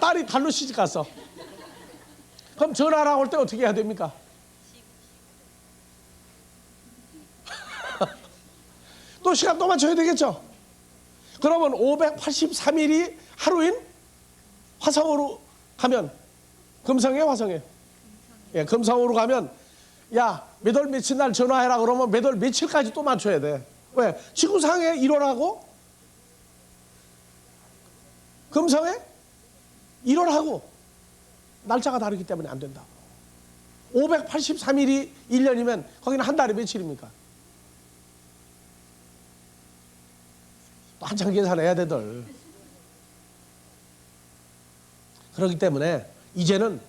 딸이 달로 시집 갔어. 그럼 전화랑 올 때 어떻게 해야 됩니까? 또 시간 또 맞춰야 되겠죠? 그러면 583일이 하루인 화성으로 가면 금성에 화성에 금성으로 가면 야 몇 월 며칠 날 전화해라 그러면 몇 월 며칠까지 또 맞춰야 돼. 왜? 지구상에 1월하고 금성에 1월하고 날짜가 다르기 때문에 안 된다고. 583일이 1년이면 거기는 한 달에 며칠입니까? 또 한참 계산해야 되들. 그렇기 때문에 이제는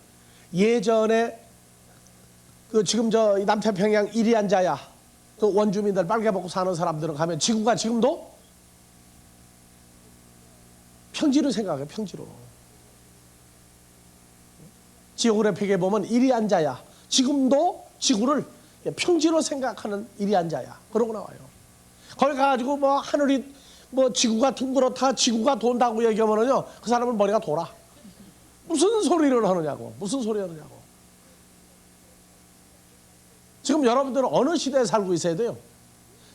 예전에 지금 저 남태평양 이리안자야 그 원주민들 빨개 먹고 사는 사람들은 가면 지구가 지금도 평지로 생각해. 평지로. 지오그래픽에 보면 이리안자야 지금도 지구를 평지로 생각하는 이리안자야 그러고 나와요. 거기 가가지고 뭐 하늘이 뭐 지구가 둥그렇다 지구가 돈다고 얘기하면은요 그 사람은 머리가 돌아. 무슨 소리를 하느냐고. 무슨 소리 하느냐고. 지금 여러분들은 어느 시대에 살고 있어야 돼요?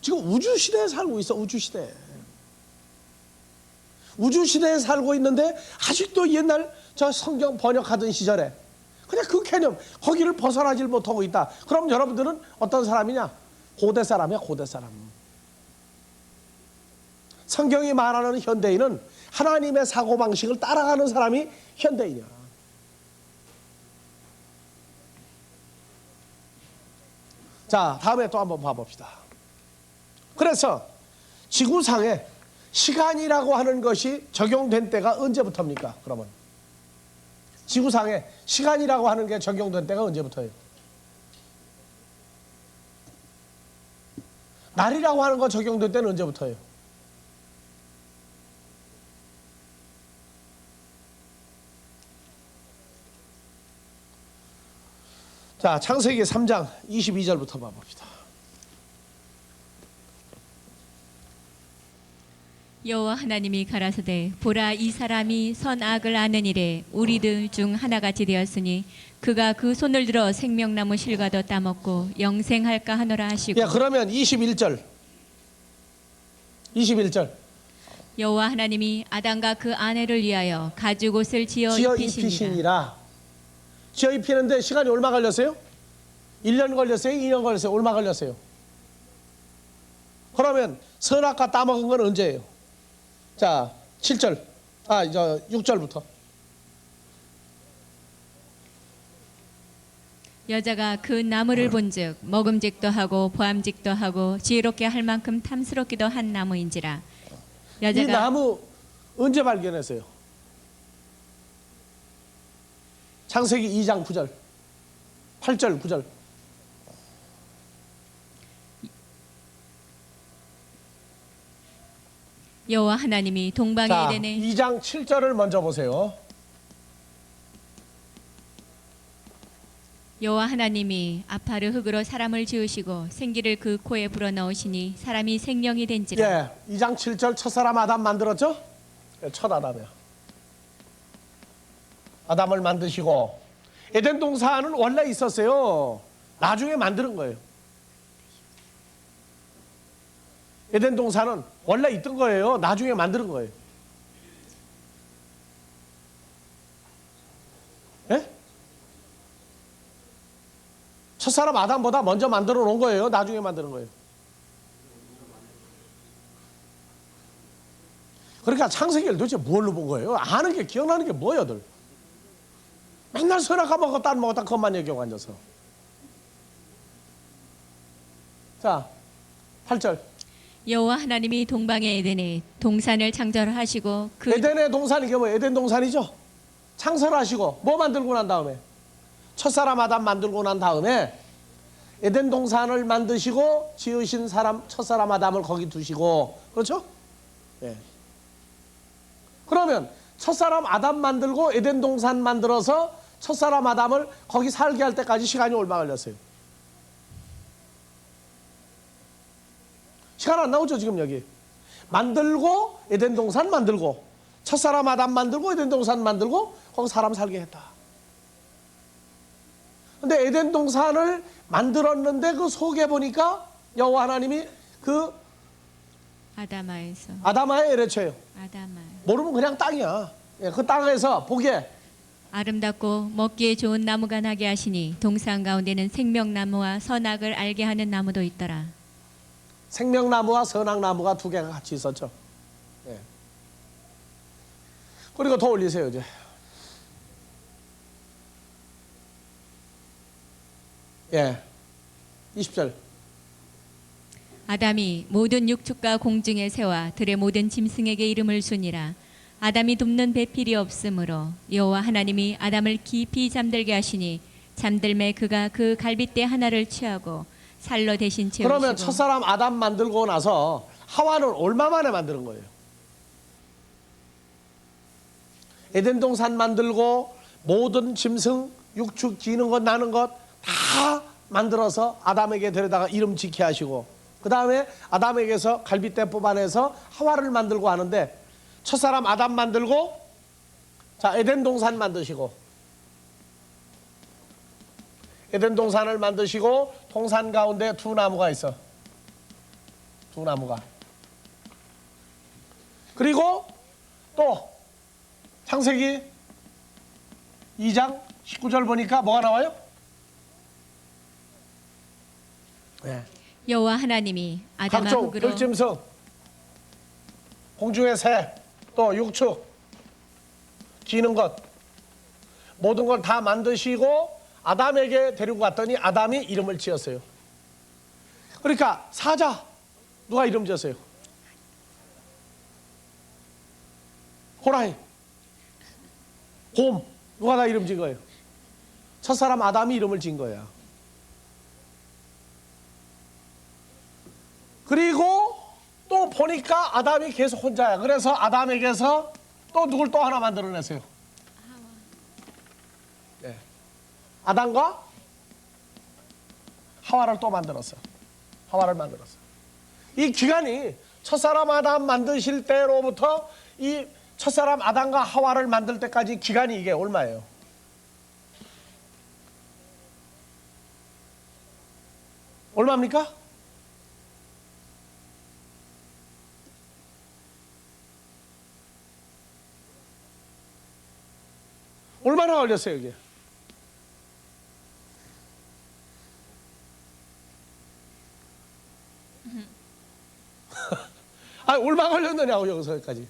지금 우주시대에 살고 있어. 우주시대. 우주시대에 살고 있는데 아직도 옛날 저 성경 번역하던 시절에 그냥 그 개념 거기를 벗어나질 못하고 있다. 그럼 여러분들은 어떤 사람이냐? 고대 사람이야. 고대 사람. 성경이 말하는 현대인은 하나님의 사고방식을 따라가는 사람이 현대인이야. 자, 다음에 또 한번 봐봅시다. 그래서 지구상에 시간이라고 하는 것이 적용된 때가 언제부터입니까? 그러면 지구상에 시간이라고 하는 게 적용된 때가 언제부터예요? 날이라고 하는 거 적용된 때는 언제부터예요? 자, 창세기 3장 22절부터 봐봅시다. 여호와 하나님이 가라사대 보라 이 사람이 선악을 아는 일에 우리들 중 하나같이 되었으니 그가 그 손을 들어 생명나무 실과도 따먹고 영생할까 하노라 하시고. 야, 그러면 21절 여호와 하나님이 아담과 그 아내를 위하여 가죽 옷을 지어 입히시니라. 지어 입히는데 시간이 얼마 걸렸어요? 1년 걸렸어요? 2년 걸렸어요? 얼마 걸렸어요? 그러면 선악과 따먹은 건 언제예요? 자, 6절부터. 여자가 그 나무를 본즉 먹음직도 하고 보암직도 하고 지혜롭게 할 만큼 탐스럽기도 한 나무인지라. 이 나무 언제 발견했어요? 창세기 2장 9절 8절 9절. 여호와 하나님이 동방의 자, 에덴에 2장 7절을 먼저 보세요. 여호와 하나님이 아파르 흙으로 사람을 지으시고 생기를 그 코에 불어넣으시니 사람이 생명이 된지라. 예, 2장 7절 첫사람 아담 만들었죠? 첫 아담이야. 아담을 만드시고 에덴 동산은 원래 있었어요. 나중에 만드는 거예요. 에덴 동산은 원래 있던 거예요. 나중에 만드는 거예요. 예? 첫사람 아담보다 먼저 만들어 놓은 거예요. 나중에 만드는 거예요. 그러니까 창세기를 도대체 뭘로 본 거예요? 아는 게 기억나는 게 뭐여들? 맨날 선악과 먹었다 안 먹었다 그것만 얘기하고 앉아서. 자, 8절. 여호와 하나님이 동방의 에덴에 동산을 창설하시고 그 에덴의 동산 이게 뭐예요? 에덴 동산이죠. 창설하시고 뭐 만들고 난 다음에 첫사람 아담 만들고 난 다음에 에덴 동산을 만드시고 지으신 사람 첫사람 아담을 거기 두시고 그렇죠? 예. 그러면 첫사람 아담 만들고 에덴 동산 만들어서 첫사람 아담을 거기 살게 할 때까지 시간이 얼마 걸렸어요? 시간 안 나오죠 지금 여기. 만들고 에덴 동산 만들고 첫사람 아담 만들고 에덴 동산 만들고 거기 사람 살게 했다. 근데 에덴 동산을 만들었는데 그 속에 보니까 여호와 하나님이 그 아다마에서 아담아의 에레초예요. 아다마 모르면 그냥 땅이야. 예, 그 땅에서 보기에 아름답고 먹기에 좋은 나무가 나게 하시니 동산 가운데는 생명나무와 선악을 알게 하는 나무도 있더라. 생명나무와 선악나무가 두 개가 같이 있었죠. 예. 그리고 더 올리세요 이제. 예. 20절. 아담이 모든 육축과 공중의 새와 들의 모든 짐승에게 이름을 주니라. 아담이 돕는 배필이 없으므로 여호와 하나님이 아담을 깊이 잠들게 하시니 잠들매 그가 그 갈빗대 하나를 취하고 살로 대신 채우시고. 그러면 첫사람 아담 만들고 나서 하와는 얼마 만에 만드는 거예요? 에덴 동산 만들고 모든 짐승 육축 기는 것 나는 것 다 만들어서 아담에게 데려다가 이름 짓게 하시고 그 다음에 아담에게서 갈빗대 뽑아내서 하와를 만들고 하는데 첫사람 아담 만들고 자 에덴 동산 만드시고 에덴 동산을 만드시고 동산 가운데 두 나무가 있어. 두 나무가. 그리고 또 창세기 2장 19절 보니까 뭐가 나와요? 네. 여호와 하나님이 아담아 각종 흙으로 들짐승 공중의 새 또 육축 기는 것 모든 걸 다 만드시고 아담에게 데리고 갔더니 아담이 이름을 지었어요. 그러니까 사자 누가 이름 지었어요? 호라이 곰 누가 다 이름 지은 거예요? 첫사람 아담이 이름을 지은 거예요. 그리고 또 보니까 아담이 계속 혼자야. 그래서 아담에게서 또 누굴 또 하나 만들어냈어요. 네. 아담과 하와를 또 만들었어. 하와를 만들었어. 이 기간이 첫사람 아담 만드실 때로부터 이 첫사람 아담과 하와를 만들 때까지 기간이 이게 얼마예요? 얼마입니까? 얼마나 걸렸어요 이게? 아 얼마 걸렸느냐고 여기서까지.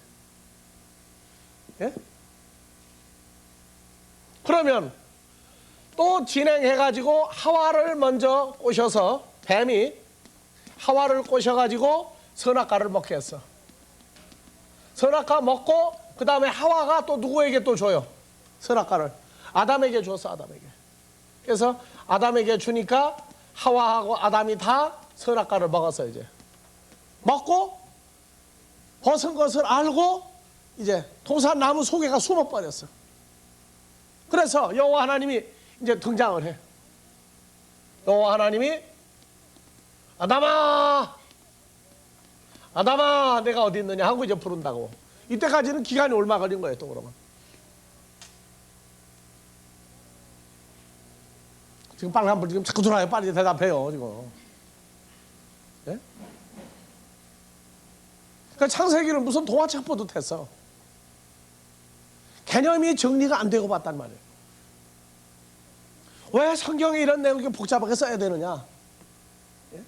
예? 그러면 또 진행해가지고 하와를 먼저 꼬셔서 뱀이 하와를 꼬셔가지고 선악과를 먹게 했어. 선악과 먹고 그 다음에 하와가 또 누구에게 또 줘요? 선악과를 아담에게 줬어. 아담에게. 그래서 아담에게 주니까 하와하고 아담이 다 선악과를 먹었어. 이제 먹고 벗은 것을 알고 이제 동산 나무 속에가 숨어버렸어. 그래서 여호와 하나님이 이제 등장을 해. 여호와 하나님이 아담아, 아담아, 내가 어디 있느냐 하고 이제 부른다고. 이때까지는 기간이 얼마 걸린 거예요, 또 그러면. 지금 빨간불 지금 자꾸 들어와요. 빨리 대답해요, 지금. 예? 그러니까 창세기는 무슨 동화책 보듯 했어. 개념이 정리가 안 되고 봤단 말이에요. 왜 성경에 이런 내용이 복잡하게 써야 되느냐? 예?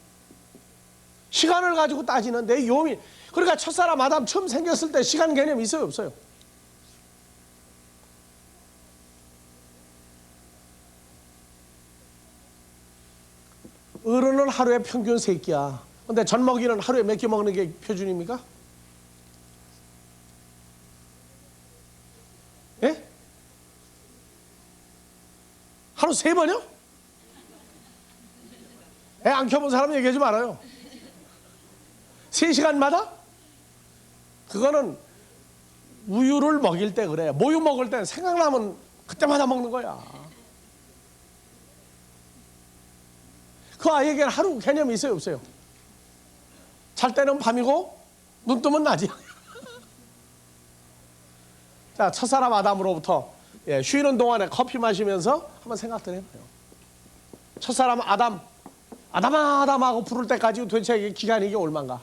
시간을 가지고 따지는데 요미. 그러니까 첫사람 아담 처음 생겼을 때 시간 개념이 있어요, 없어요? 어른은 하루에 평균 3끼야. 근데 젖먹이는 하루에 몇 끼 먹는 게 표준입니까? 예? 하루 3번이요? 애 안 켜본 사람 얘기하지 말아요. 3시간마다? 그거는 우유를 먹일 때 그래. 모유 먹을 때 생각나면 그때마다 먹는 거야. 그 아이에게는 하루 개념이 있어요, 없어요? 잘 때는 밤이고 눈 뜨면 낮이야. 자, 첫사람 아담으로부터 쉬는 동안에 커피 마시면서 한번 생각들 해봐요. 첫사람 아담, 아담아, 아담하고 부를 때까지 도대체 이게 기간이 이게 얼마인가?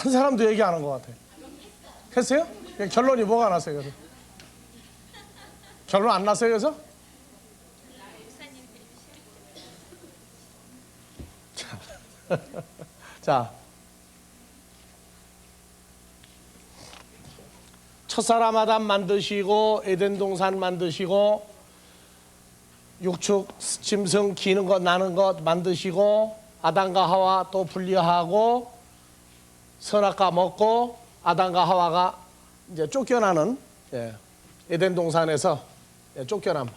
한 사람도 얘기 안 한 것 같아요. 했어요? 결론이 뭐가 났어요? 그래서? 결론 안 났어요? 그래서? 자, 첫사람 아담 만드시고 에덴 동산 만드시고 육축 짐승 기는 것 나는 것 만드시고 아담과 하와 또 분리하고 선악과 먹고 아담과 하와가 이제 쫓겨나는 에덴 동산에서 쫓겨남.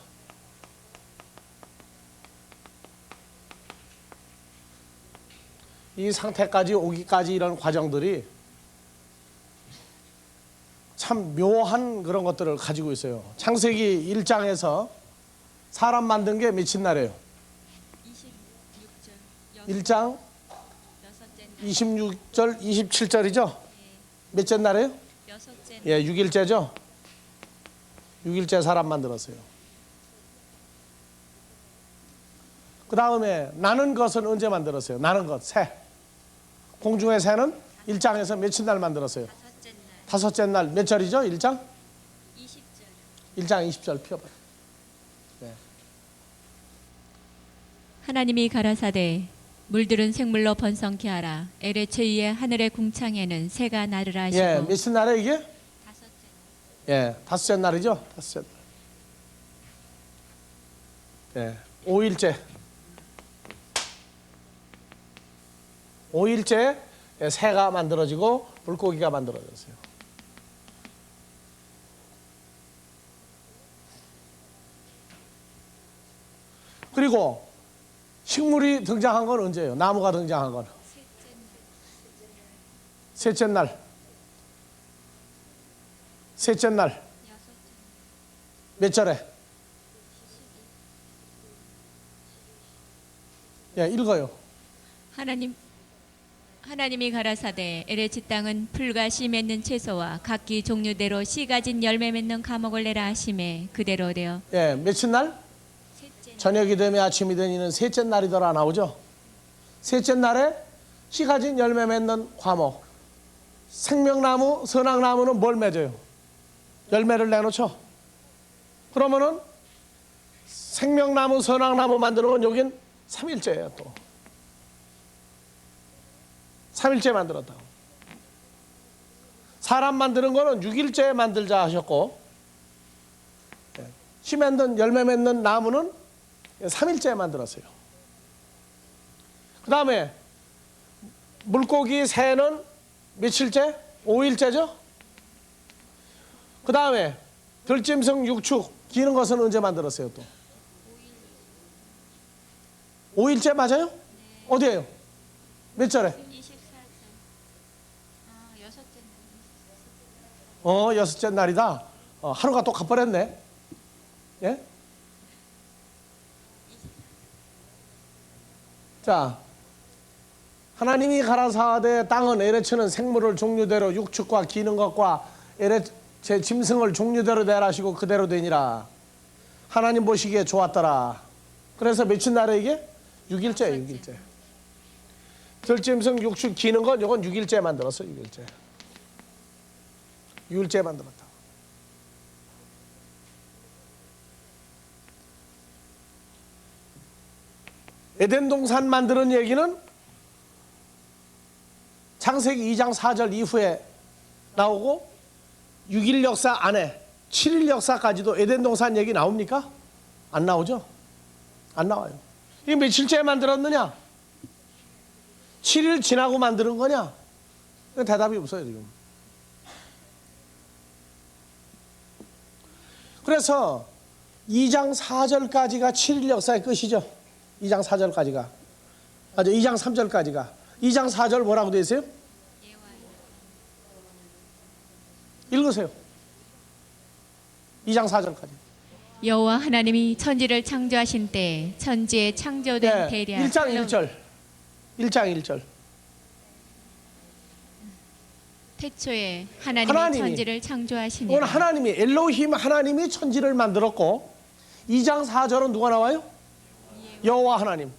이 상태까지 오기까지 이런 과정들이 참 묘한 그런 것들을 가지고 있어요. 창세기 1장에서 사람 만든 게 며칠 날이에요? 1장 26절, 27절이죠? 몇째 날이에요? 예, 6일째죠? 6일째 사람 만들었어요. 그 다음에 나는 것은 언제 만들었어요? 나는 것, 새. 공중의 새는 1장에서 며칠 날 만들었어요? 다섯째 날. 몇 절이죠? 1장? 20절. 1장 20절 펴봐요. 네. 하나님이 가라사대 물들은 생물로 번성케 하라. 에레체 위에 하늘의 궁창에는 새가 나르라 하시고. 예, 몇째 날에 이게? 다섯째 예, 다섯째 날이죠? 다섯째 날. 예, 5일째. 5일째 새가 만들어지고 물고기가 만들어졌어요. 그리고 식물이 등장한 건 언제예요? 나무가 등장한 건? 셋째 날. 셋째 날. 몇 절에? 예, 읽어요. 하나님이 가라사대 에레치 땅은 풀과 씨 맺는 채소와 각기 종류대로 씨 가진 열매 맺는 과목을 내라 하심에 그대로 되어. 예, 며칠 날? 저녁이 되면 아침이 되니는 셋째 날이더라 나오죠. 셋째 날에 씨 가진 열매 맺는 과목. 생명나무, 선악나무는 뭘 맺어요? 열매를 내놓죠. 그러면은 생명나무, 선악나무 만드는 건 여긴 3일째예요 또. 3일째 만들었다고. 사람 만드는 거는 6일째 만들자 하셨고 씨 맺는 열매 맺는 나무는 3일째 만들었어요. 그 다음에 물고기 새는 며칠째? 5일째죠? 그 다음에 들짐승 육축 기는 것은 언제 만들었어요 또? 5일째 맞아요? 어디에요? 몇 절에? 6째 날이다. 하루가 또 가버렸네. 예? 자, 하나님이 가라사대 땅은 에레츠는 생물을 종류대로 육축과 기는 것과 에레츠 짐승을 종류대로 내라시고 그대로 되니라. 하나님 보시기에 좋았더라. 그래서 며칠 날에 이게? 6일째, 6일째. 들짐승 육축 기는 건 이건 6일째 만들었어, 6일째. 6일째 만들었다. 에덴 동산 만드는 얘기는 창세기 2장 4절 이후에 나오고 6일 역사 안에 7일 역사까지도 에덴 동산 얘기 나옵니까? 안 나오죠? 안 나와요. 이게 며칠째 만들었느냐? 7일 지나고 만드는 거냐? 대답이 없어요 지금. 그래서 2장 4절까지가 7일 역사의 끝이죠. 2장 4절까지가. 맞아, 2장 3절까지가. 2장 4절 뭐라고 되어 있어요? 읽으세요. 2장 4절까지. 여호와 하나님이 천지를 창조하신 때 천지에 창조된 대략 1장 1절. 1장 1절. 태초에 하나님이 천지를 창조하시니라. 오늘 하나님이 엘로힘 하나님이 천지를 만들었고 2장 4절은 누가 나와요? 여호와 하나님.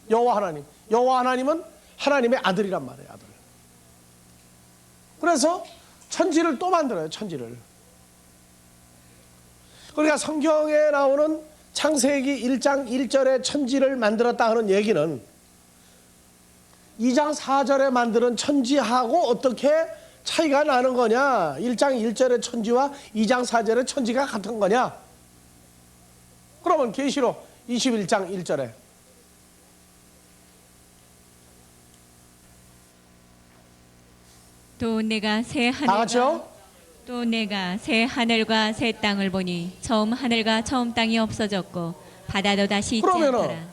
여호와 하나님. 여호와 하나님은 하나님의 아들이란 말이에요. 아들. 그래서 천지를 또 만들어요. 천지를. 그러니까 성경에 나오는 창세기 1장 1절에 천지를 만들었다 하는 얘기는 2장 4절에 만드는 천지하고 어떻게 차이가 나는 거냐? 1장 1절의 천지와 2장 4절의 천지가 같은 거냐? 그러면 계시록 21장 1절에 또 내가 새 다 같이요? 하늘과 또 내가 새 하늘과 새 땅을 보니 처음 하늘과 처음 땅이 없어졌고 바다도 다시 있지 그러면은 않더라.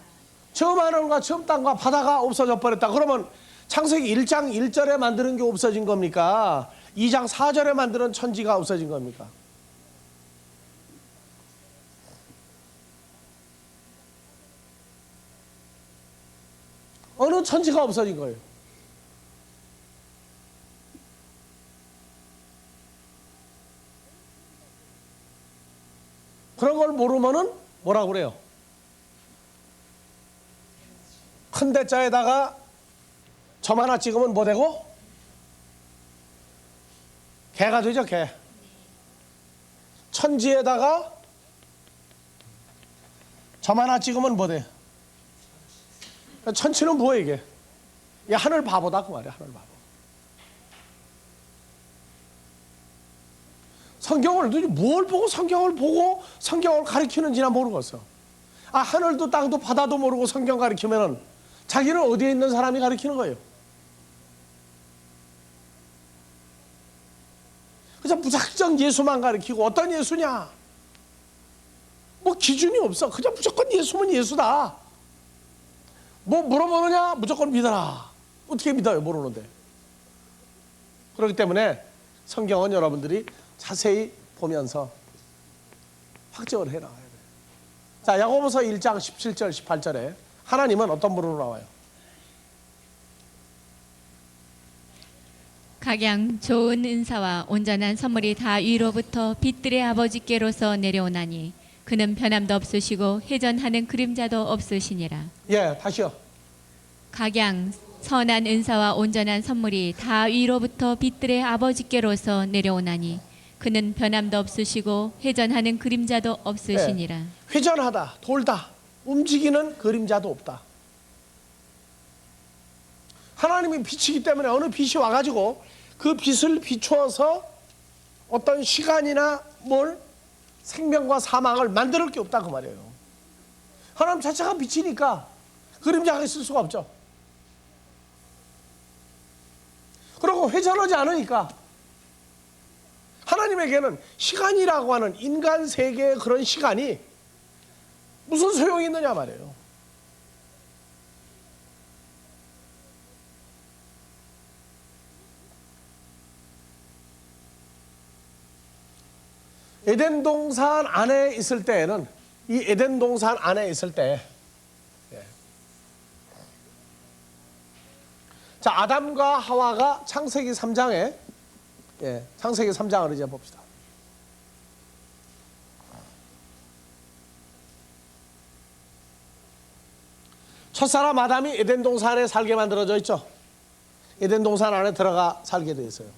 처음 하늘과 처음 땅과 바다가 없어져 버렸다. 그러면 창세기 1장 1절에 만드는 게 없어진 겁니까? 2장 4절에 만드는 천지가 없어진 겁니까? 어느 천지가 없어진 거예요? 그런 걸 모르면은 뭐라고 그래요? 큰 대자에다가 점 하나 찍으면 뭐 되고? 개가 되죠, 개. 천지에다가 점 하나 찍으면 뭐 돼? 천지는 뭐야 이게? 이 하늘 바보다 그 말이야, 하늘 바보. 성경을 도대체 뭘 보고 성경을 보고 성경을 가리키는지나 모르겠어. 아, 하늘도 땅도 바다도 모르고 성경 가리키면은 자기는 어디에 있는 사람이 가리키는 거예요? 그냥 무작정 예수만 가리키고 어떤 예수냐? 뭐 기준이 없어. 그냥 무조건 예수면 예수다. 뭐 물어보느냐? 무조건 믿어라. 어떻게 믿어요? 모르는데. 그렇기 때문에 성경은 여러분들이 자세히 보면서 확정을 해나가야 돼요. 자, 야고보서 1장 17절 18절에 하나님은 어떤 분으로 나와요? 각양 좋은 은사와 온전한 선물이 다 위로부터 빛들의 아버지께로서 내려오나니 그는 변함도 없으시고 회전하는 그림자도 없으시니라. 예, 다시요. 각양 선한 은사와 온전한 선물이 다 위로부터 빛들의 아버지께로서 내려오나니 그는 변함도 없으시고 회전하는 그림자도 없으시니라. 회전하다, 돌다, 움직이는 그림자도 없다. 하나님이 빛이기 때문에 어느 빛이 와가지고 그 빛을 비추어서 어떤 시간이나 뭘 생명과 사망을 만들 게 없다 그 말이에요. 하나님 자체가 빛이니까 그림자가 있을 수가 없죠. 그리고 회전하지 않으니까 하나님에게는 시간이라고 하는 인간 세계의 그런 시간이 무슨 소용이 있느냐 말이에요. 에덴 동산 안에 있을 때에는 이 에덴 동산 안에 있을 때 자, 아담과 하와가 창세기 3장에 창세기 3장을 이제 봅시다. 첫사람 아담이 에덴 동산에 살게 만들어져 있죠. 에덴 동산 안에 들어가 살게 되어 있어요.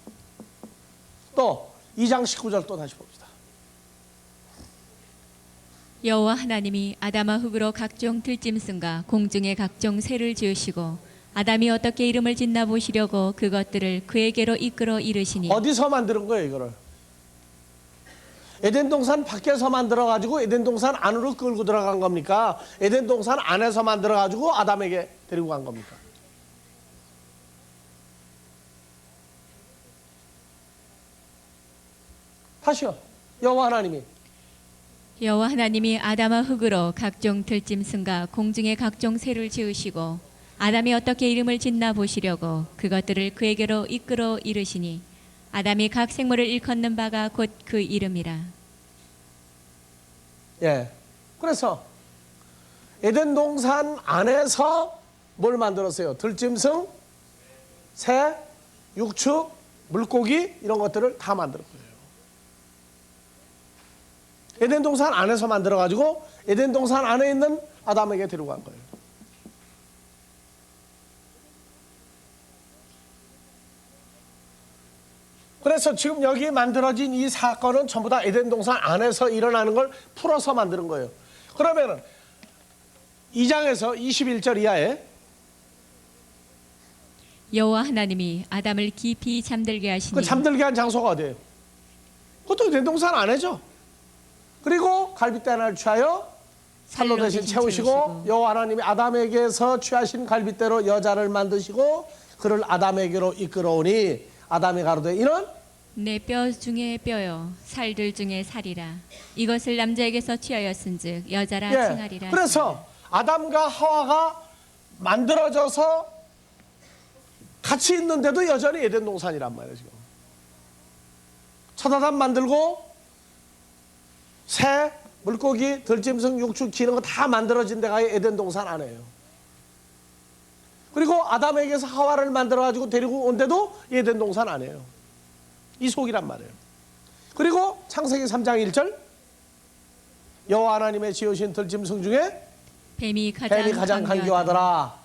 또 2장 19절 또 다시 봅시다. 여호와 하나님이 아담아 흙으로 각종 들짐승과 공중의 각종 새를 지으시고 아담이 어떻게 이름을 짓나 보시려고 그것들을 그에게로 이끌어 이르시니. 어디서 만드는 거예요 이거를? 에덴 동산 밖에서 만들어 가지고 에덴 동산 안으로 끌고 들어간 겁니까? 에덴 동산 안에서 만들어 가지고 아담에게 데리고 간 겁니까? 다시요. 여호와 하나님이 아담아 흙으로 각종 들짐승과 공중의 각종 새를 지으시고 아담이 어떻게 이름을 짓나 보시려고 그것들을 그에게로 이끌어 이르시니 아담이 각 생물을 일컫는 바가 곧 그 이름이라. 예. 그래서 에덴 동산 안에서 뭘 만들었어요? 들짐승, 새, 육축, 물고기 이런 것들을 다 만들었어요. 에덴 동산 안에서 만들어 가지고 에덴 동산 안에 있는 아담에게 데리고 간 거예요. 그래서 지금 여기 만들어진 이 사건은 전부 다 에덴 동산 안에서 일어나는 걸 풀어서 만드는 거예요. 그러면은 2장에서 21절 이하에 여호와 하나님이 아담을 깊이 잠들게 하시니 그 잠들게 한 장소가 어디예요? 그것도 에덴 동산 안에죠. 그리고 갈빗대 하나를 취하여 살로 대신 채우시고 여호와 하나님이 아담에게서 취하신 갈빗대로 여자를 만드시고 그를 아담에게로 이끌어오니 아담이 가로되 이는 내 뼈 중에 뼈요 살들 중에 살이라. 이것을 남자에게서 취하였은즉 여자라 칭하리라. 그래서 아담과 하와가 만들어져서 같이 있는데도 여전히 에덴 동산이란 말이에요. 지금 첫 아담 만들고 새, 물고기, 들짐승, 육축, 기는 거 다 만들어진 데가 에덴 동산 안에요. 그리고 아담에게서 하와를 만들어가지고 데리고 온데도 에덴 동산 안에요. 이 속이란 말이에요. 그리고 창세기 3장 1절 여호와 하나님의 지으신 들짐승 중에 뱀이 가장 간교하더라.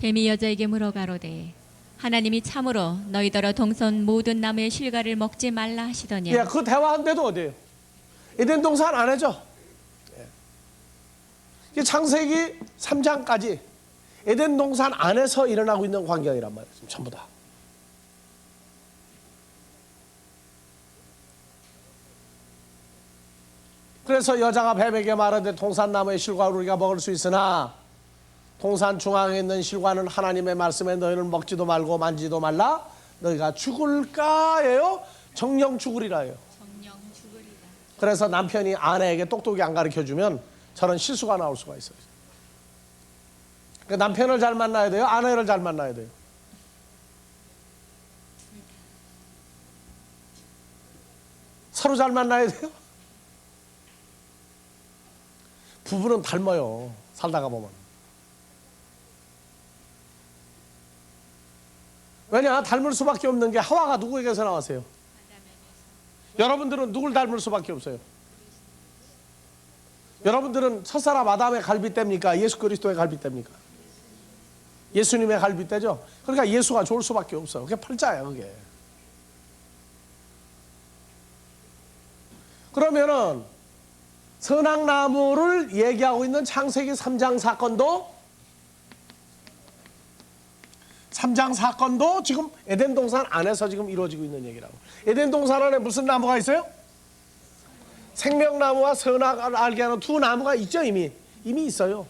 뱀이 여자에게 물어가로되 하나님이 참으로 너희더러 동선 모든 나무의 실과를 먹지 말라 하시더냐. 예, 그 대화한데도 어디예요? 에덴 동산 안에죠. 예. 창세기 3장까지 에덴 동산 안에서 일어나고 있는 광경이란 말이에요. 지금 전부 다. 그래서 여자가 뱀에게 말하되 동산나무의 실과를 우리가 먹을 수 있으나 동산 중앙에 있는 실과는 하나님의 말씀에 너희는 먹지도 말고 만지도 말라. 너희가 죽을까예요? 정령 죽으리라예요. 정령 죽으리라. 그래서 남편이 아내에게 똑똑히 안 가르쳐주면 저런 실수가 나올 수가 있어요. 그러니까 남편을 잘 만나야 돼요? 아내를 잘 만나야 돼요? 서로 잘 만나야 돼요? 부부는 닮아요. 살다가 보면. 왜냐? 닮을 수밖에 없는 게 하와가 누구에게서 나왔어요? 여러분들은 누굴 닮을 수밖에 없어요? 여러분들은 첫사람 아담의 갈빗대입니까? 예수 그리스도의 갈빗대입니까? 예수님의 갈빗대죠? 그러니까 예수가 좋을 수밖에 없어요. 그게 팔자야, 그게. 그러면은 선악나무를 얘기하고 있는 창세기 3장 사건도 지금 에덴 동산 안에서 지금 이루어지고 있는 얘기라고. 에덴 동산 안에 무슨 나무가 있어요? 생명나무와 선악을 알게 하는 두 나무가 있죠. 이미 있어요.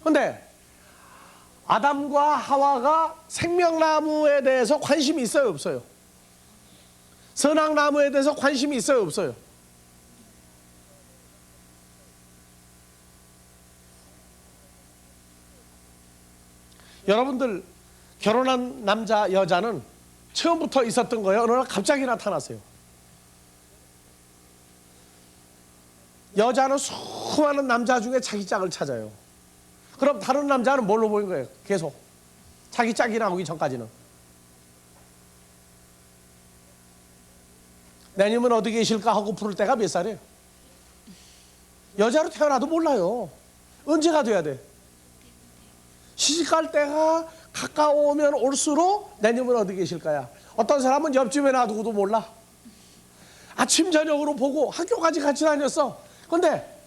그런데 아담과 하와가 생명나무에 대해서 관심이 있어요, 없어요? 선악나무에 대해서 관심이 있어요, 없어요? 여러분들 결혼한 남자 여자는 처음부터 있었던 거예요? 어느 날 갑자기 나타났어요. 여자는 수많은 남자 중에 자기 짝을 찾아요. 그럼 다른 남자는 뭘로 보인 거예요? 계속 자기 짝이 나오기 전까지는. 내님은 어디 계실까 하고 부를 때가 몇 살이에요? 여자로 태어나도 몰라요. 언제가 돼야 돼? 시집갈 때가 가까워오면 올수록 내님은 어디 계실까야. 어떤 사람은 옆집에 놔두고도 몰라. 아침 저녁으로 보고 학교까지 같이 다녔어. 근데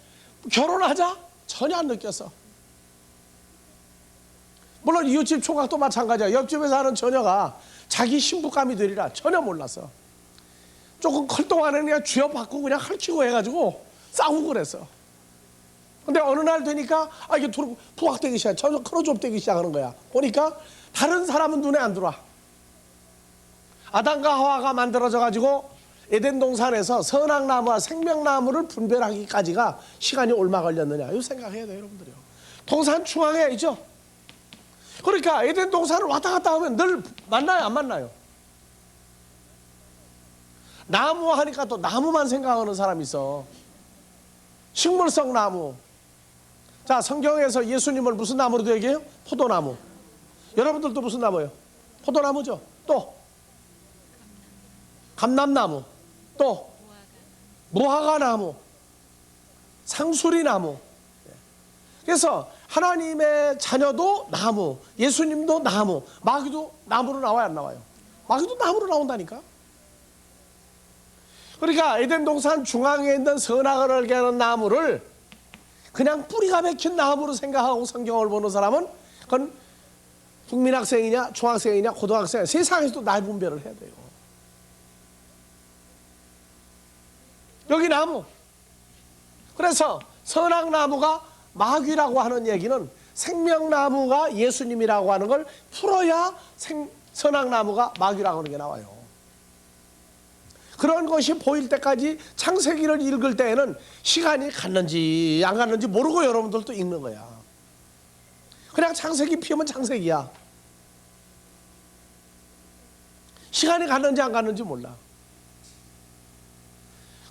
결혼하자 전혀 안 느꼈어. 물론 이웃집 총각도 마찬가지야. 옆집에 사는 처녀가 자기 신부감이 되리라 전혀 몰랐어. 조금 클 동안에는 그냥 쥐어받고 그냥 핥히고 해가지고 싸우고 그랬어. 근데 어느 날 되니까 이게 부각되기 시작, 전혀 크로즈업되기 시작하는 거야. 보니까 다른 사람은 눈에 안 들어와. 아담과 하와가 만들어져 가지고 에덴 동산에서 선악나무와 생명나무를 분별하기까지가 시간이 얼마 걸렸느냐, 이거 생각해야 돼요, 여러분들이요. 동산 중앙에 있죠. 그러니까 에덴 동산을 왔다 갔다 하면 늘 만나요, 안 만나요? 나무 하니까 또 나무만 생각하는 사람이 있어. 식물성 나무. 자, 성경에서 예수님을 무슨 나무로 얘기해요? 포도나무. 여러분들도 무슨 나무예요? 포도나무죠. 또 감람나무, 또 무화과나무, 상수리나무. 그래서 하나님의 자녀도 나무, 예수님도 나무, 마귀도 나무로 나와요, 안 나와요? 마귀도 나무로 나온다니까. 그러니까 에덴 동산 중앙에 있는 선악을 알게 하는 나무를 그냥 뿌리가 박힌 나무로 생각하고 성경을 보는 사람은 그건 국민학생이냐 중학생이냐 고등학생이냐 세상에서도 날 분별을 해야 돼요. 여기 나무. 그래서 선악나무가 마귀라고 하는 얘기는 생명나무가 예수님이라고 하는 걸 풀어야 선악나무가 마귀라고 하는 게 나와요. 그런 것이 보일 때까지 창세기를 읽을 때에는 시간이 갔는지 안 갔는지 모르고 여러분들도 읽는 거야. 그냥 창세기 피우면 창세기야. 시간이 갔는지 안 갔는지 몰라.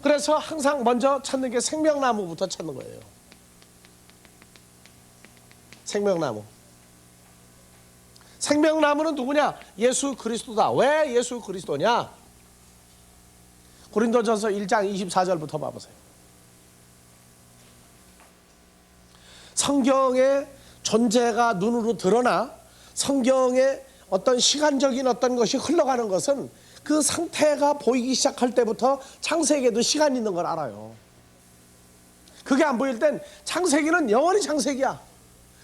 그래서 항상 먼저 찾는 게 생명나무부터 찾는 거예요. 생명나무. 생명나무는 누구냐? 예수 그리스도다. 왜 예수 그리스도냐? 고린도전서 1장 24절부터 봐보세요. 성경의 존재가 눈으로 드러나 성경의 어떤 시간적인 어떤 것이 흘러가는 것은 그 상태가 보이기 시작할 때부터 창세기에도 시간이 있는 걸 알아요. 그게 안 보일 땐 창세기는 영원히 창세기야.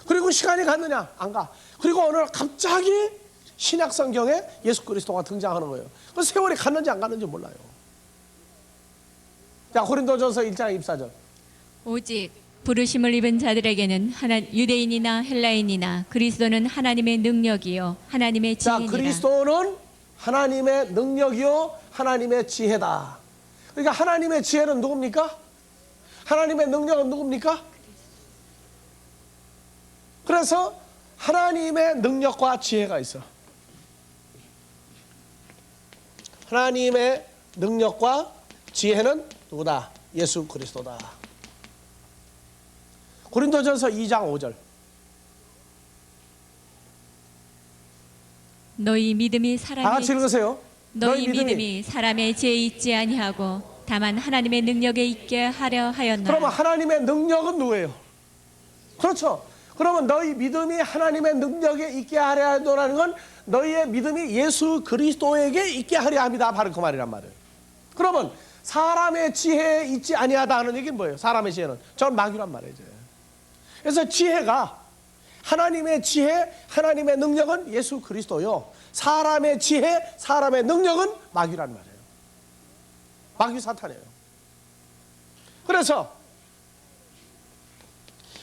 그리고 시간이 갔느냐? 안 가. 그리고 어느 날 갑자기 신약 성경에 예수 그리스도가 등장하는 거예요. 그 세월이 갔는지 안 갔는지 몰라요. 자, 고린도전서 1장 24절. 오직 부르심을 입은 자들에게는 유대인이나 헬라인이나 그리스도는 하나님의 능력이요 하나님의 자, 지혜니라. 그리스도는 하나님의 능력이요 하나님의 지혜다. 그러니까 하나님의 지혜는 누굽니까? 하나님의 능력은 누굽니까? 그래서 하나님의 능력과 지혜가 있어. 하나님의 능력과 지혜는 누구다? 예수 그리스도다. 고린도전서 2장 5절. 너희 믿음이 다 사람의 같이 읽으세요. 너희 믿음이 사람의 지혜에 있지 아니하고 다만 하나님의 능력에 있게 하려 하였노라. 그러면 하나님의 능력은 누구예요? 그렇죠. 그러면 너희 믿음이 하나님의 능력에 있게 하려 하노라는 건 너희의 믿음이 예수 그리스도에게 있게 하려 합니다. 바로 그 말이란 말이에요. 그러면 사람의 지혜에 있지 아니하다 하는 얘기는 뭐예요? 사람의 지혜는 저는 마귀란 말이죠. 그래서 지혜가 하나님의 지혜, 하나님의 능력은 예수 그리스도요. 사람의 지혜, 사람의 능력은 마귀란 말이에요. 마귀 사탄이에요. 그래서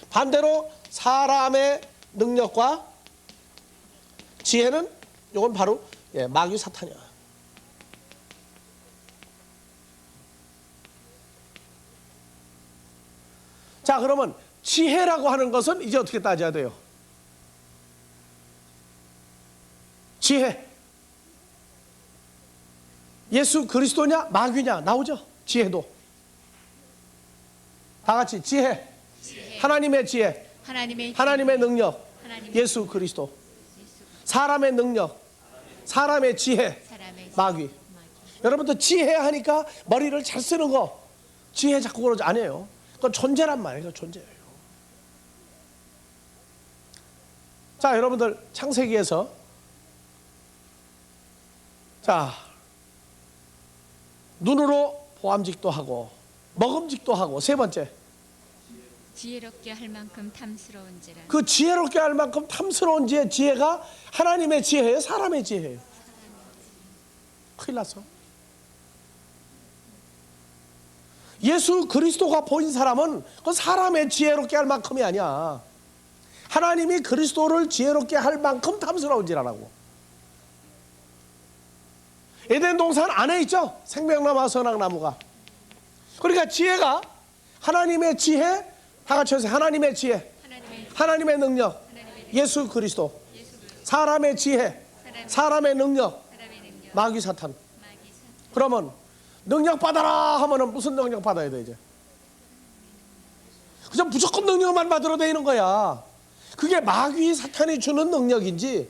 반대로 사람의 능력과 지혜는 이건 바로 마귀 사탄이야. 자, 그러면 지혜라고 하는 것은 이제 어떻게 따져야 돼요? 지혜. 예수 그리스도냐 마귀냐 나오죠? 지혜도. 다 같이 지혜. 하나님의 지혜. 하나님의 능력. 예수 그리스도. 사람의 능력. 사람의 지혜. 마귀. 여러분들 지혜 하니까 머리를 잘 쓰는 거 지혜 자꾸 그러지 아니에요. 그건 존재란 말이에요. 존재예요. 자, 여러분들 창세기에서 자, 눈으로 보암직도 하고 먹음직도 하고 세 번째 지혜롭게 할 만큼 탐스러운지라. 그 지혜롭게 할 만큼 탐스러운 지혜가 하나님의 지혜예요? 사람의 지혜예요? 큰일 났어. 예수 그리스도가 보인 사람은 그 사람의 지혜롭게 할 만큼이 아니야. 하나님이 그리스도를 지혜롭게 할 만큼 탐스러운지라라고. 에덴 동산 안에 있죠? 생명나무와 선악나무가. 그러니까 지혜가 하나님의 지혜, 다 같이 하세요. 하나님의 지혜, 하나님의 능력, 예수 그리스도. 사람의 지혜, 사람의 능력, 마귀 사탄. 그러면 능력 받아라 하면은 무슨 능력 받아야 돼 이제? 그냥 무조건 능력만 받으러 다니는 거야. 그게 마귀 사탄이 주는 능력인지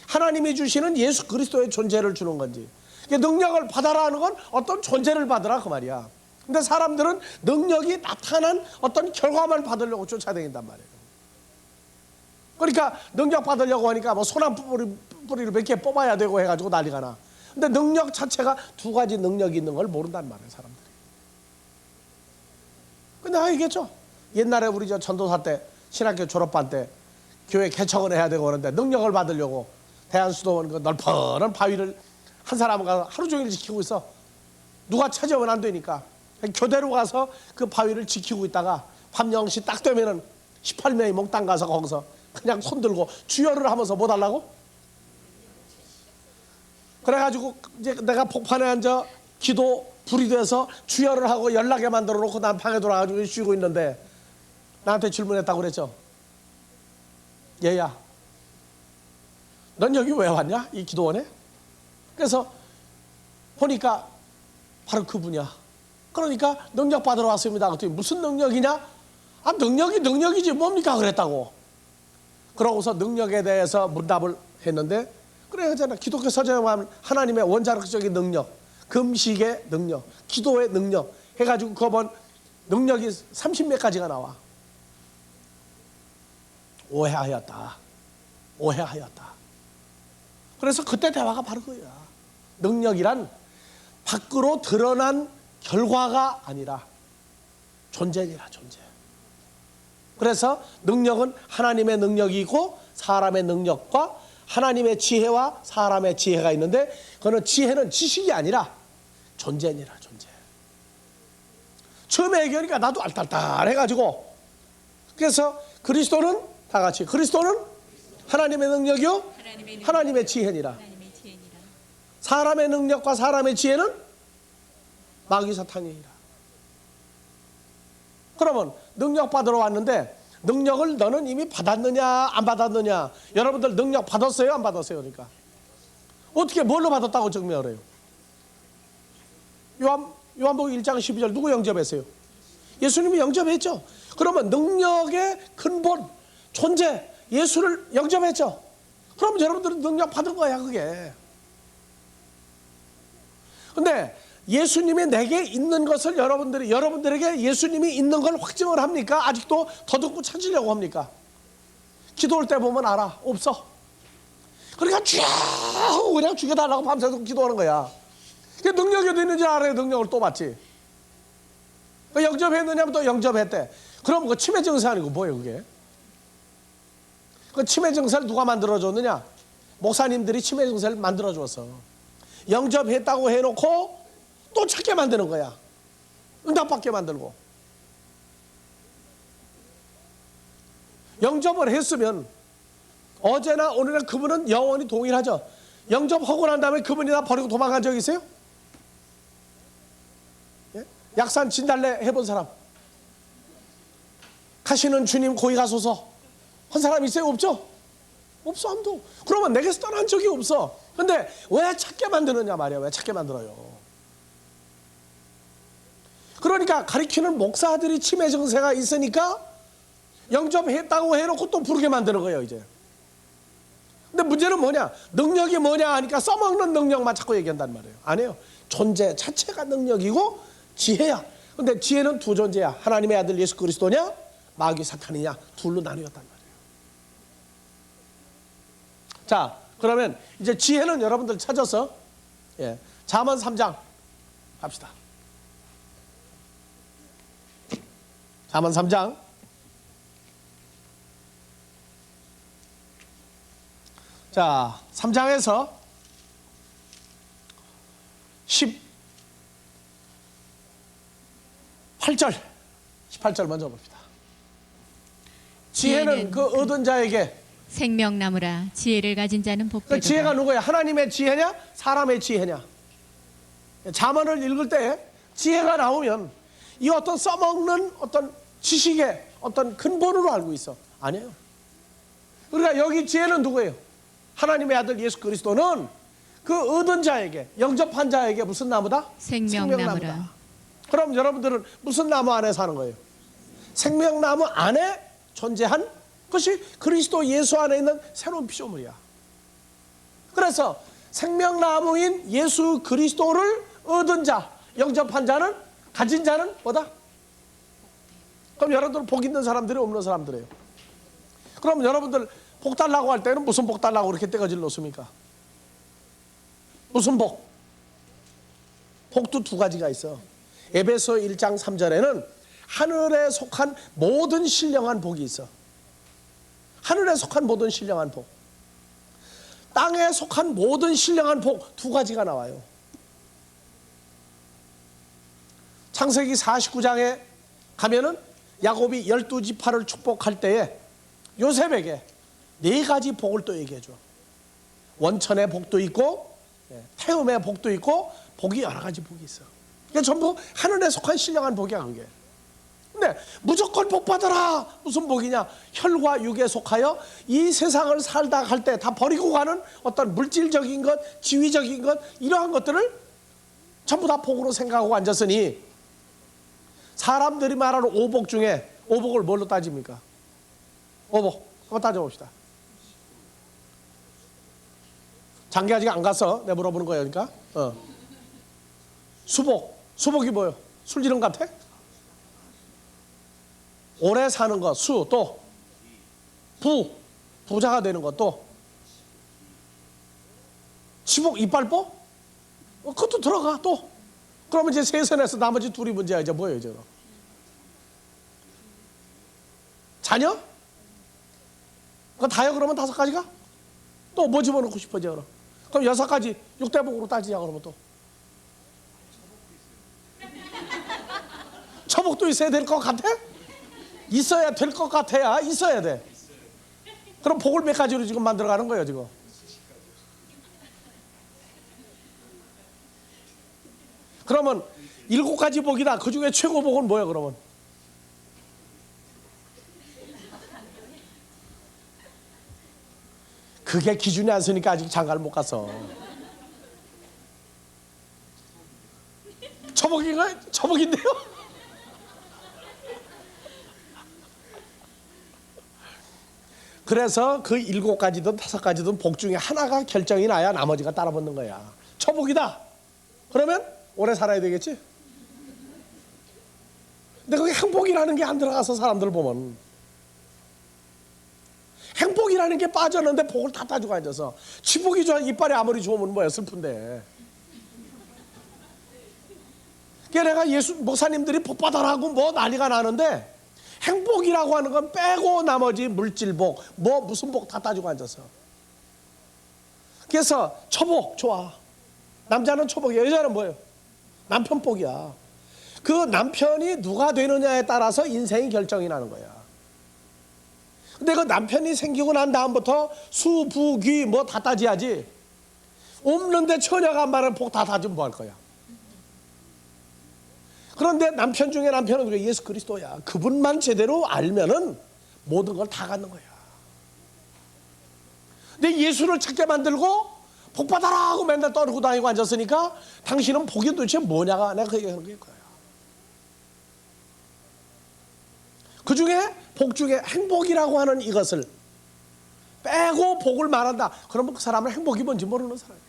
하나님이 주시는 예수 그리스도의 존재를 주는 건지. 능력을 받아라 하는 건 어떤 존재를 받으라 그 말이야. 근데 사람들은 능력이 나타난 어떤 결과만 받으려고 쫓아다닌단 말이에요. 그러니까 능력 받으려고 하니까 뭐 소나무 뿌리를 몇 개 뽑아야 되고 해가지고 난리가 나. 근데 능력 자체가 두 가지 능력이 있는 걸 모른단 말이에요, 사람들이. 근데 내가 얘기했죠. 옛날에 우리 저 전도사 때, 신학교 졸업반 때 교회 개척을 해야 되고 그러는데 능력을 받으려고 대한수도원 그 넓은 바위를 한 사람은 가서 하루 종일 지키고 있어. 누가 찾아오면 안 되니까 교대로 가서 그 바위를 지키고 있다가 밤 0시 딱 되면은 18명이 몽땅 가서 거기서 그냥 손들고 주여를 하면서 뭐 달라고? 그래가지고 이제 내가 복판에 앉아 기도 불이 돼서 주여를 하고 연락에 만들어 놓고 난 방에 돌아가지고 쉬고 있는데 나한테 질문했다고 그랬죠. 얘야, 넌 여기 왜 왔냐? 이 기도원에? 그래서 보니까 바로 그분이야. 그러니까 능력 받으러 왔습니다. 그랬더니 무슨 능력이냐? 아, 능력이 능력이지 뭡니까? 그랬다고. 그러고서 능력에 대해서 문답을 했는데, 그래 그잖아. 기독교 서적에 보면 하나님의 원자력적인 능력, 금식의 능력, 기도의 능력 해가지고 그거 보면 능력이 30몇 가지가 나와. 오해하였다. 오해하였다. 그래서 그때 대화가 바로 그거야. 능력이란 밖으로 드러난 결과가 아니라 존재니라, 존재. 그래서 능력은 하나님의 능력이 있고 사람의 능력과 하나님의 지혜와 사람의 지혜가 있는데, 그거는 지혜는 지식이 아니라 존재니라, 존재. 처음에 얘기하니까 나도 알딸딸해가지고, 그래서 그리스도는 다 같이, 그리스도는 하나님의 능력이요 하나님의 지혜니라. 사람의 능력과 사람의 지혜는 마귀 사탄이니라. 그러면 능력 받으러 왔는데 능력을 너는 이미 받았느냐 안 받았느냐? 여러분들 능력 받았어요 안 받았어요? 그러니까 어떻게 뭘로 받았다고 증명을 해요? 요한복음 1장 12절 누구 영접했어요? 예수님이 영접했죠. 그러면 능력의 근본 존재 예수를 영접했죠. 그럼 여러분들은 능력 받은 거야, 그게. 근데 예수님이 내게 있는 것을 여러분들에게 예수님이 있는 걸 확증을 합니까? 아직도 더듬고 찾으려고 합니까? 기도할 때 보면 알아. 없어. 그러니까 쭉 그냥 죽여달라고 밤새도록 기도하는 거야. 그게 능력이 어디 있는지 알아야 능력을 또 받지. 영접했느냐면 또 영접했대. 그럼 그 치매 증세 아니고 뭐예요, 그게? 그 치매 증세를 누가 만들어줬느냐? 목사님들이 치매 증세를 만들어줬어. 영접했다고 해놓고 또 찾게 만드는 거야. 응답받게 만들고. 영접을 했으면 어제나 오늘이나 그분은 영원히 동일하죠. 영접하고 난 다음에 그분이 나 버리고 도망간 적 있어요? 예? 약산 진달래 해본 사람? 가시는 주님 고이 가소서 한 사람 있어요? 없죠? 없어, 아무도. 그러면 내게서 떠난 적이 없어. 근데 왜 찾게 만드느냐 말이야. 왜 찾게 만들어요? 그러니까 가리키는 목사들이 치매 증세가 있으니까 영접했다고 해놓고 또 부르게 만드는 거예요, 이제. 근데 문제는 뭐냐? 능력이 뭐냐 하니까 써먹는 능력만 자꾸 얘기한단 말이에요. 아니에요. 존재 자체가 능력이고 지혜야. 근데 지혜는 두 존재야. 하나님의 아들 예수 그리스도냐 마귀 사탄이냐, 둘로 나뉘었단 말이에요. 자, 그러면 이제 지혜는 여러분들 찾아서 잠언 3장 갑시다. 잠언 3장 자, 3장에서 18절 먼저 봅시다. 지혜는 그 얻은 자에게 생명나무라. 지혜를 가진 자는 그 복되도다. 지혜가 누구야? 하나님의 지혜냐? 사람의 지혜냐? 잠언을 읽을 때 지혜가 나오면 이 어떤 써먹는 어떤 지식의 어떤 근본으로 알고 있어. 아니에요. 그러니까 여기 지혜는 누구예요? 하나님의 아들 예수 그리스도는 그 얻은 자에게, 영접한 자에게 무슨 나무다? 생명나무라. 그럼 여러분들은 무슨 나무 안에 사는 거예요? 생명나무 안에 존재한 것이 그리스도 예수 안에 있는 새로운 피조물이야. 그래서 생명나무인 예수 그리스도를 얻은 자, 영접한 자는, 가진 자는 뭐다? 그럼 여러분들 복 있는 사람들이 없는 사람들이에요. 그럼 여러분들 복 달라고 할 때는 무슨 복 달라고 그렇게 떼거질 놓습니까? 무슨 복? 복도 두 가지가 있어. 에베소 1장 3절에는 하늘에 속한 모든 신령한 복이 있어. 하늘에 속한 모든 신령한 복. 땅에 속한 모든 신령한 복 두 가지가 나와요. 창세기 49장에 가면은 야곱이 12지파를 축복할 때에 요셉에게 네 가지 복을 또 얘기해 줘. 원천의 복도 있고 태음의 복도 있고 복이 여러 가지 복이 있어. 이게 전부 하늘에 속한 신령한 복이야 그게. 근데 무조건 복 받아라. 무슨 복이냐? 혈과 육에 속하여 이 세상을 살다 갈 때 다 버리고 가는 어떤 물질적인 것, 지위적인 것 이러한 것들을 전부 다 복으로 생각하고 앉았으니 사람들이 말하는 오복 중에 오복을 뭘로 따집니까? 오복 한번 따져봅시다. 장기 아직 안 갔어. 내가 물어보는 거야 그러니까. 수복. 수복이 뭐예요? 술지름 같아? 오래 사는 것, 수, 또 부자가 되는 것, 또 치복, 이빨보? 그것도 들어가 또. 그러면 이제 세선에서 나머지 둘이 문제야. 이제 뭐예요 이제? 자녀? 그거 다요 그러면 5가지가? 또 뭐 집어넣고 싶어 이제 그럼? 그럼 6가지 6대복으로 따지자 그러면 또 처복도 있어야 될 것 같아? 있어야 될 것 같아야 있어야 돼. 그럼 복을 몇 가지로 지금 만들어가는 거예요 지금? 그러면 7가지 복이다. 그 중에 최고 복은 뭐예요 그러면? 그게 기준이 안 서니까 아직 장가를 못 갔어. 처복인가요? 처복인데요? 그래서 그 7가지든 5가지든 복 중에 하나가 결정이 나야 나머지가 따라붙는 거야. 처복이다. 그러면 오래 살아야 되겠지? 근데 그게 행복이라는 게 안 들어가서 사람들 보면 행복이라는 게 빠졌는데 복을 다 따주고 앉아서 치복이 좋아 이빨이 아무리 좋으면 뭐야 슬픈데. 그러니까 내가 예수 목사님들이 복 받아라고 뭐 난리가 나는데 행복이라고 하는 건 빼고 나머지 물질복 뭐 무슨 복 다 따지고 앉아서. 그래서 처복 좋아. 남자는 처복이야. 여자는 뭐예요? 남편 복이야. 그 남편이 누가 되느냐에 따라서 인생이 결정이 나는 거야. 근데 그 남편이 생기고 난 다음부터 수, 부, 귀 뭐 다 따져야지. 없는데 처녀가 한 말은 복 다 따지면 뭐 할 거야. 그런데 남편 중에 남편은 누구야? 예수 그리스도야. 그분만 제대로 알면은 모든 걸 다 갖는 거야. 근데 예수를 찾게 만들고 복 받아라 하고 맨날 떠들고 다니고 앉았으니까 당신은 복이 도대체 뭐냐가 내가 그 얘기하는 거야. 그 중에 복 중에 행복이라고 하는 이것을 빼고 복을 말한다. 그러면 그 사람은 행복이 뭔지 모르는 사람이야.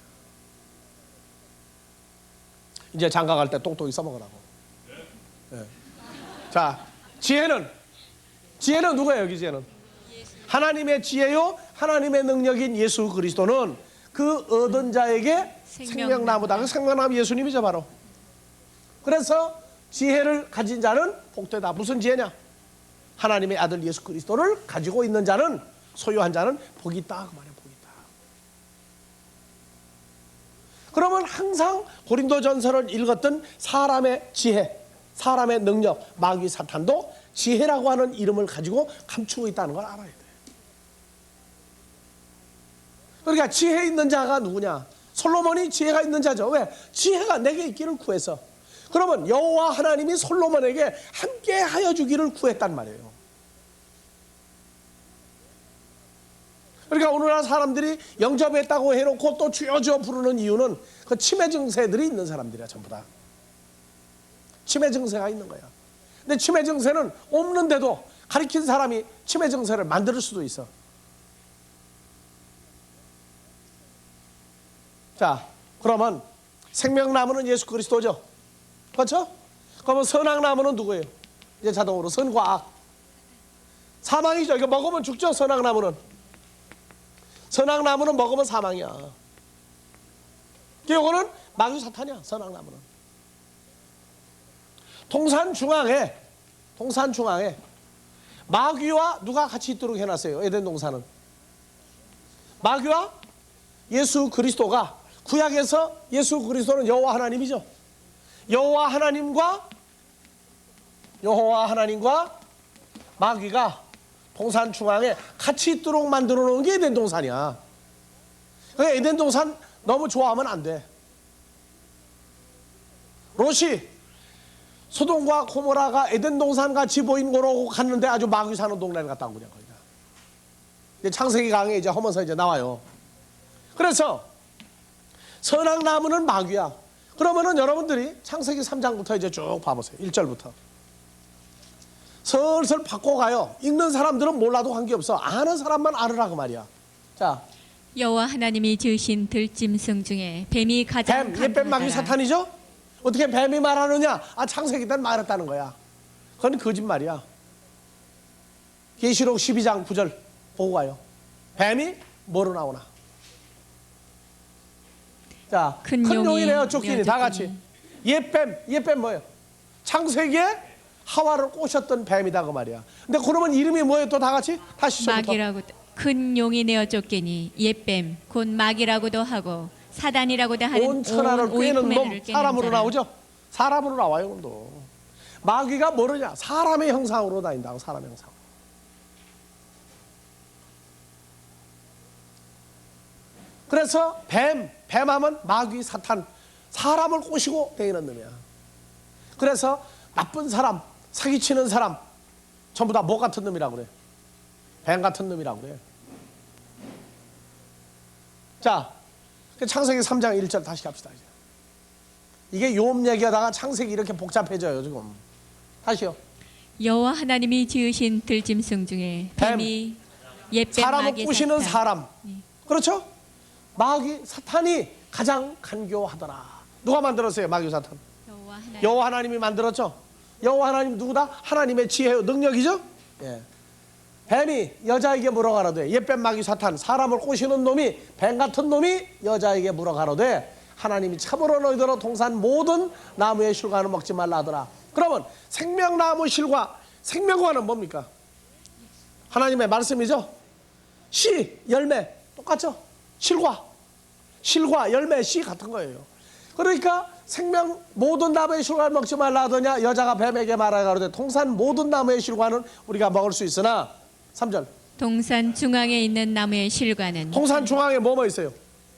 이제 장가 갈 때 똑똑히 써먹으라고. 네. 자, 지혜는 누구예요? 여기 지혜는 하나님의 지혜요 하나님의 능력인 예수 그리스도는 그 얻은 자에게 생명나무다. 그 생명나무 예수님이죠 바로. 그래서 지혜를 가진 자는 복되다. 무슨 지혜냐? 하나님의 아들 예수 그리스도를 가지고 있는 자는 소유한 자는 복이 있다. 그 말이야. 복이 있다. 그러면 항상 고린도전서를 읽었던 사람의 지혜 사람의 능력, 마귀 사탄도 지혜라고 하는 이름을 가지고 감추고 있다는 걸 알아야 돼. 그러니까 지혜 있는 자가 누구냐? 솔로몬이 지혜가 있는 자죠. 왜? 지혜가 내게 있기를 구해서. 그러면 여호와 하나님이 솔로몬에게 함께 하여 주기를 구했단 말이에요. 그러니까 오늘날 사람들이 영접했다고 해놓고 또 주여 주여 부르는 이유는 그 치매 증세들이 있는 사람들이야 전부 다. 치매 증세가 있는 거야. 근데 치매 증세는 없는데도 가르친 사람이 치매 증세를 만들 수도 있어. 자, 그러면 생명나무는 예수 그리스도죠. 그렇죠? 그러면 선악나무는 누구예요? 이제 자동으로 선과 악. 사망이죠. 이거 먹으면 죽죠. 선악나무는 먹으면 사망이야. 이거는 마귀 사탄이야. 선악나무는. 동산 중앙에 마귀와 누가 같이 있도록 해놨어요. 에덴 동산은 마귀와 예수 그리스도가, 구약에서 예수 그리스도는 여호와 하나님이죠. 여호와 하나님과 마귀가 동산 중앙에 같이 있도록 만들어 놓은 게 에덴 동산이야. 그러니까 에덴 동산 너무 좋아하면 안 돼. 롯이 소돔과 고모라가 에덴 동산 같이 보인 거로 갔는데 아주 마귀 사는 동네를 갔다 온 거냐 거기가. 이제 창세기 강에 이제 하면서 이제 나와요. 그래서 선악 나무는 마귀야. 그러면은 여러분들이 창세기 3장부터 이제 쭉 봐보세요. 1절부터 슬슬 바꿔가요. 읽는 사람들은 몰라도 관계없어. 아는 사람만 알으라 그 말이야. 자, 여호와 하나님이 지으신 들짐승 중에 뱀이 가장 뱀, 옛뱀 마귀 사탄이죠? 어떻게 뱀이 말하느냐? 아, 창세기 때는 말했다는 거야. 그건 거짓말이야. 계시록 12장 9절 보고 가요. 뱀이 뭐로 나오나? 자, 큰 큰 용이 용이네요. 쫓기니 다 같이. 쫓기니. 옛뱀 뭐예요? 창세기에 하와를 꼬셨던 뱀이다 그 말이야. 근데 그러면 이름이 뭐예요? 또 다 같이? 다시 처음부터. 마귀라고 큰 용이 내어 쫓기니 옛뱀 곧 마귀라고도 하고 사단이라고도 하는 온 천하를 꿰는 놈, 오이쿠메노를 깨는 사람으로 자라. 나오죠? 사람으로 나와요. 그럼도. 마귀가 뭐르냐? 사람의 형상으로 다닌다고. 사람의 형상. 그래서 뱀하면 마귀, 사탄, 사람을 꼬시고 다니는 놈이야. 그래서 나쁜 사람, 사기치는 사람 전부 다 뭐 같은 놈이라고 그래? 뱀 같은 놈이라고 그래. 자, 창세기 3장 1절 다시 갑시다. 이게 욥 얘기하다가 창세기 이렇게 복잡해져요 지금. 다시요. 여호와 하나님이 지으신 들짐승 중에 뱀이 옛뱀 사람을 마귀 꼬시는 사탄. 사람. 그렇죠? 마귀, 사탄이 가장 간교하더라. 누가 만들었어요? 마귀, 사탄. 여호와 하나님. 여호와 하나님이 만들었죠. 여호와 하나님 누구다? 하나님의 지혜요 능력이죠. 예. 뱀이 여자에게 물어가로되, 옛뱀 마귀 사탄, 사람을 꼬시는 놈이, 뱀 같은 놈이 여자에게 물어가로되 하나님이 참으로 너희더러 동산 모든 나무의 실과는 먹지 말라 하더라. 그러면 생명나무 실과, 생명과는 뭡니까? 하나님의 말씀이죠. 씨, 열매 똑같죠. 실과, 열매, 씨 같은 거예요. 그러니까 생명 모든 나무의 실과를 먹지 말라 하더냐. 여자가 뱀에게 말하가로되 동산 모든 나무의 실과는 우리가 먹을 수 있으나 3절. 동산 중앙에 있는 나무의 실과는 동산 중앙에 뭐뭐 있어요?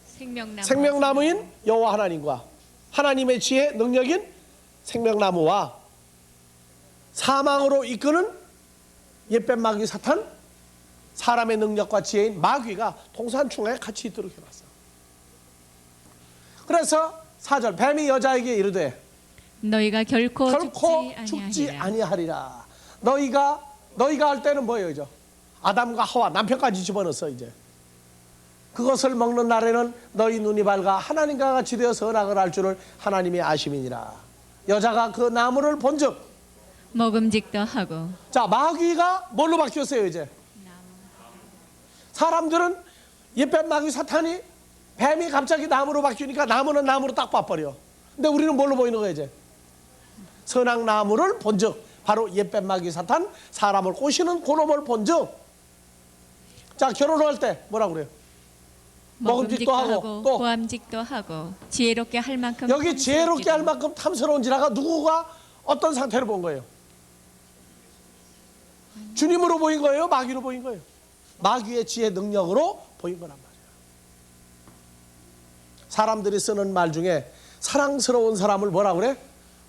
생명나무. 생명나무인 여호와 하나님과 하나님의 지혜 능력인 생명나무와 사망으로 이끄는 옛뱀 마귀 사탄, 사람의 능력과 지혜인 마귀가 동산 중앙에 같이 있도록 해놨어. 그래서 4절 뱀이 여자에게 이르되 너희가 결코 죽지 아니하리라. 너희가 할 때는 뭐예요? 이제 아담과 하와 남편까지 집어넣었어. 이제 그것을 먹는 날에는 너희 눈이 밝아 하나님과 같이 되어 선악을 알 줄을 하나님이 아심이니라. 여자가 그 나무를 본즉 먹음직도 하고. 자, 마귀가 뭘로 바뀌었어요? 이제 사람들은 옛뱀 마귀 사탄이 뱀이 갑자기 나무로 바뀌니까 나무는 나무로 딱 봐버려. 근데 우리는 뭘로 보이는 거예요? 이제 선악 나무를 본즉 바로 옛뱀 마귀 사탄, 사람을 꼬시는 그놈을 본즉. 자, 결혼할 때 뭐라고 그래요? 먹음직도 하고 또 보암직도 하고 지혜롭게 할 만큼. 여기 지혜롭게 할 만큼 탐스러운 지라가 누구가 어떤 상태로 본 거예요? 주님으로 보인 거예요? 마귀로 보인 거예요? 마귀의 지혜 능력으로 보인 거란 말이에요. 사람들이 쓰는 말 중에 사랑스러운 사람을 뭐라 그래?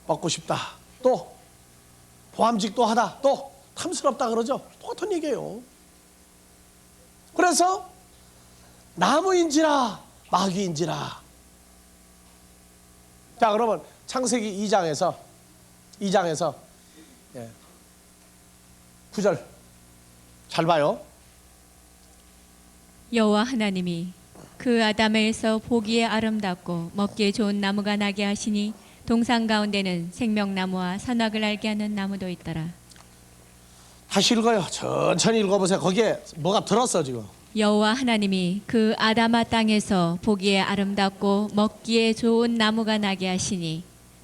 먹고 싶다. 또 보암직도 하다. 또 탐스럽다 그러죠. 똑같은 얘기예요. 그래서 나무인지라 마귀인지라. 자, 그러면 창세기 2장에서 9절 잘 봐요. 여호와 하나님이 그 아담에서 보기에 아름답고 먹기에 좋은 나무가 나게 하시니 동산 가운데는 생명나무와 선악을 알게 하는 나무도 있더라. 다시 읽어요. 천천히 읽어보세요. 거기에 뭐가 들었어 지금. 여호와 하나님이 그 아담아 땅에서 보기에 아름답고 먹기에 좋은 나무가 나게 하시니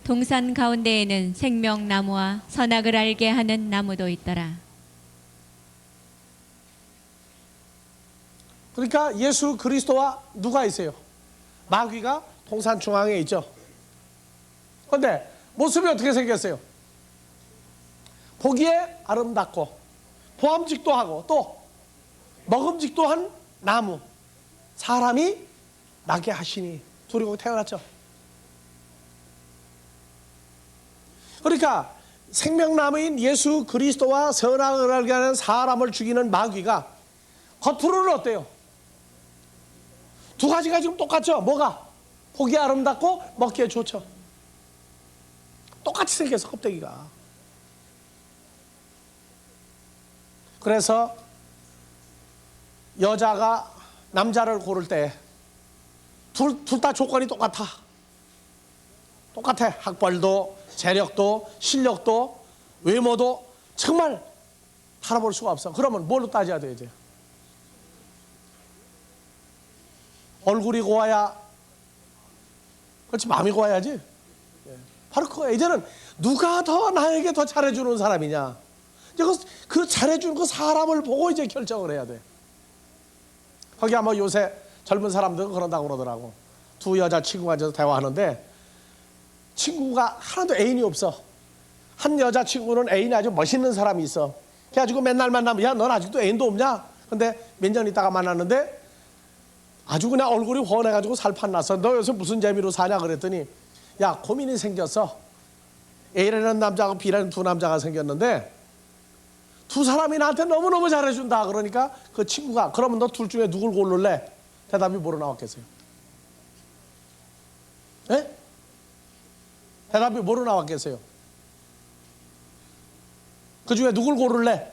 동산 가운데에는 생명나무와 선악을 알게 하는 나무도 있더라. 그러니까 예수 그리스도와 누가 있어요? 마귀가 동산 중앙에 있죠. 그런데 모습이 어떻게 생겼어요? 보기에 아름답고 보암직도 하고 또 먹음직도 한 나무, 사람이 나게 하시니 둘이 거기 태어났죠. 그러니까 생명나무인 예수 그리스도와 선악을 알게 하는 사람을 죽이는 마귀가 겉으로는 어때요? 두 가지가 지금 똑같죠. 뭐가? 보기 아름답고 먹기에 좋죠. 똑같이 생겨서 껍데기가. 그래서 여자가 남자를 고를 때 둘 다 조건이 똑같아. 똑같아. 학벌도 재력도 실력도 외모도 정말 달아볼 수가 없어. 그러면 뭘로 따져야 돼 이제? 얼굴이 고와야, 그렇지, 마음이 고와야지. 바로 그거야. 이제는 누가 더 나에게 더 잘해주는 사람이냐, 이제 그 잘해주는 그 사람을 보고 이제 결정을 해야 돼. 거기 아마 요새 젊은 사람들은 그런다고 그러더라고. 두 여자 친구가 앉아서 대화하는데 친구가 하나도 애인이 없어. 한 여자 친구는 애인이 아주 멋있는 사람이 있어. 그래가지고 맨날 만나면, 야, 넌 아직도 애인도 없냐? 근데 몇 년 있다가 만났는데 아주 그냥 얼굴이 훤해가지고 살판 났어. 너 요새 무슨 재미로 사냐 그랬더니, 야, 고민이 생겼어. A라는 남자하고 B라는 두 남자가 생겼는데 두 사람이 나한테 너무너무 잘해준다. 그러니까 그 친구가, 그러면 너 둘 중에 누굴 고를래? 대답이 뭐로 나왔겠어요? 예? 대답이 뭐로 나왔겠어요? 그 중에 누굴 고를래?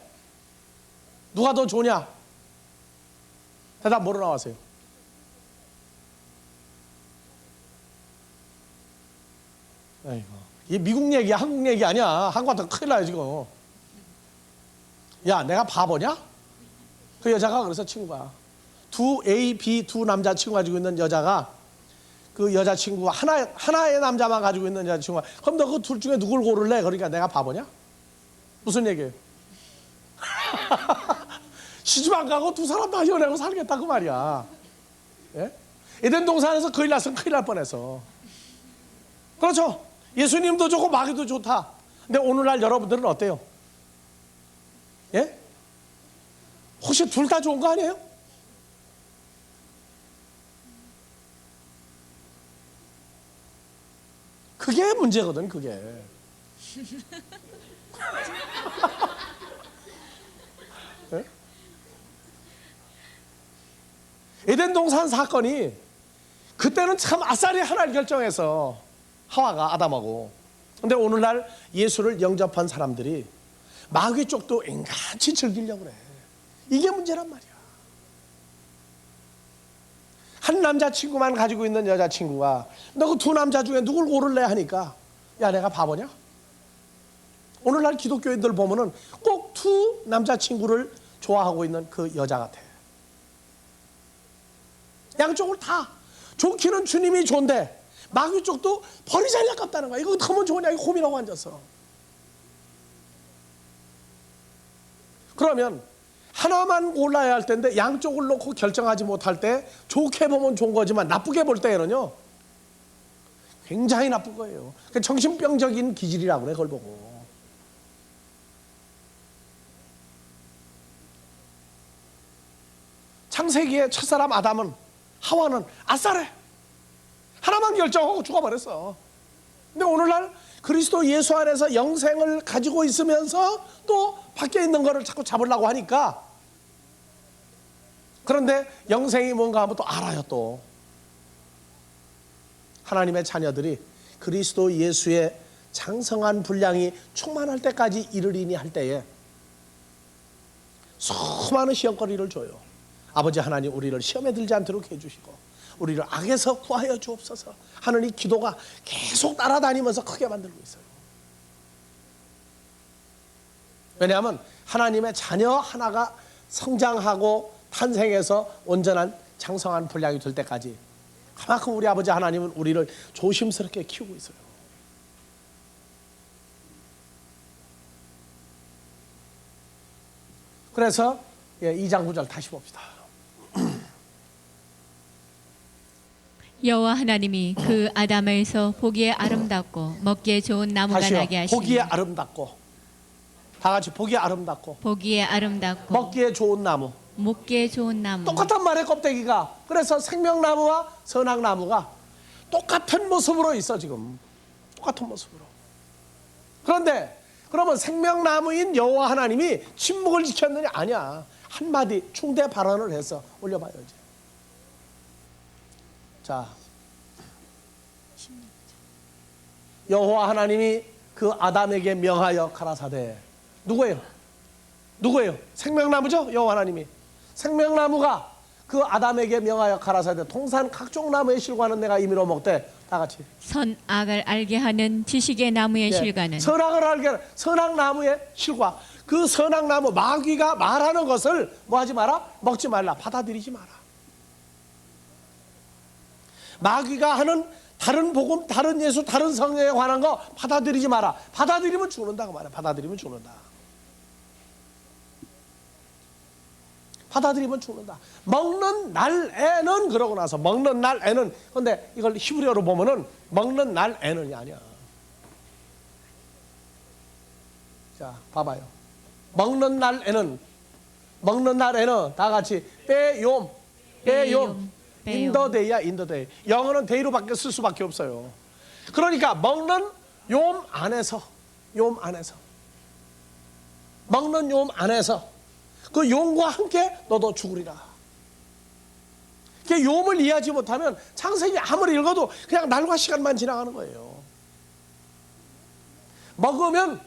누가 더 좋냐? 대답 뭐로 나왔어요? 아이고, 이게 미국 얘기야, 한국 얘기 아니야. 한국 같은 큰일 나요 지금. 야, 내가 바보냐? 그 여자가 그래서 친구가, 두 A, B 두 남자 친구 가지고 있는 여자가, 그 여자친구가 하나의 남자만 가지고 있는 여자친구가, 그럼 너 그 둘 중에 누굴 고를래? 그러니까 내가 바보냐? 무슨 얘기예요? 시집 안 가고 두 사람 다 연애하고 살겠다 그 말이야. 예? 에덴 동산에서 큰일 났으면 큰일 날 뻔했어. 그렇죠? 예수님도 좋고 마귀도 좋다. 근데 오늘날 여러분들은 어때요? 예? 혹시 둘 다 좋은 거 아니에요? 그게 문제거든, 그게. 예? 에덴 동산 사건이 그때는 참 아싸리 하나를 결정해서 하와가 아담하고, 근데 오늘날 예수를 영접한 사람들이 마귀 쪽도 인간치 즐기려고 그래. 이게 문제란 말이야. 한 남자친구만 가지고 있는 여자친구가 너 그 두 남자 중에 누굴 고를래 하니까, 야, 내가 바보냐? 오늘날 기독교인들 보면은 꼭 두 남자친구를 좋아하고 있는 그 여자 같아. 양쪽을 다 좋기는 주님이 좋은데 마귀 쪽도 버리자니 아깝다는 거야. 이거 더면 좋으냐, 이거 고민하고 앉았어. 그러면 하나만 골라야 할 텐데 양쪽을 놓고 결정하지 못할 때, 좋게 보면 좋은 거지만 나쁘게 볼 때는요 굉장히 나쁜 거예요. 정신병적인 기질이라고 그래, 그걸 보고. 창세기의 첫사람 아담은, 하와는 아싸래. 하나만 결정하고 죽어버렸어. 근데 오늘날 그리스도 예수 안에서 영생을 가지고 있으면서 또 밖에 있는 거를 자꾸 잡으려고 하니까, 그런데 영생이 뭔가 하면 또 알아요. 또 하나님의 자녀들이 그리스도 예수의 장성한 분량이 충만할 때까지 이르리니 할 때에 수많은 시험거리를 줘요. 아버지 하나님, 우리를 시험에 들지 않도록 해주시고 우리를 악에서 구하여 주옵소서 하는 이 기도가 계속 따라다니면서 크게 만들고 있어요. 왜냐하면 하나님의 자녀 하나가 성장하고 탄생해서 온전한 장성한 분량이 될 때까지 그만큼 우리 아버지 하나님은 우리를 조심스럽게 키우고 있어요. 그래서 2장 9절 다시 봅시다. 여호와 하나님이 그 아담에서 보기에 아름답고 먹기에 좋은 나무가 다시요. 나게 하시니 보기에 아름답고, 다 같이 보기에 아름답고 보기에 아름답고 먹기에 좋은 나무. 먹기에 좋은 나무 똑같단 말이에요, 껍데기가. 그래서 생명나무와 선악나무가 똑같은 모습으로 있어 지금. 똑같은 모습으로. 그런데 그러면 생명나무인 여호와 하나님이 침묵을 지켰느냐? 아니야. 한마디 충대 발언을 해서 올려봐야지. 자, 여호와 하나님이 그 아담에게 명하여 가라사대. 누구예요? 누구예요? 생명나무죠? 여호와 하나님이. 생명나무가 그 아담에게 명하여 가라사대 통산 각종 나무의 실과는 내가 임의로 먹되. 다 같이. 선악을 알게 하는 지식의 나무의 실과는 선악을 알게 하는 선악나무의 실과. 그 선악나무 마귀가 말하는 것을 뭐 하지 마라? 먹지 말라. 받아들이지 마라. 마귀가 하는 다른 복음, 다른 예수, 다른 성령에 관한 거 받아들이지 마라. 받아들이면 죽는다고 말해. 받아들이면 죽는다. 받아들이면 죽는다. 먹는 날에는, 그러고 나서 먹는 날에는, 근데 이걸 히브리어로 보면은 먹는 날에는이 아니야. 자, 봐봐요. 먹는 날에는 다 같이 빼욤 인더데이야, 인더데이. 영어는 데이로밖에 쓸 수밖에 없어요. 그러니까 먹는 욤 안에서 먹는 욤 안에서 그 욤과 함께 너도 죽으리라. 그 욤을 이해하지 못하면 창세기 아무리 읽어도 그냥 날과 시간만 지나가는 거예요. 먹으면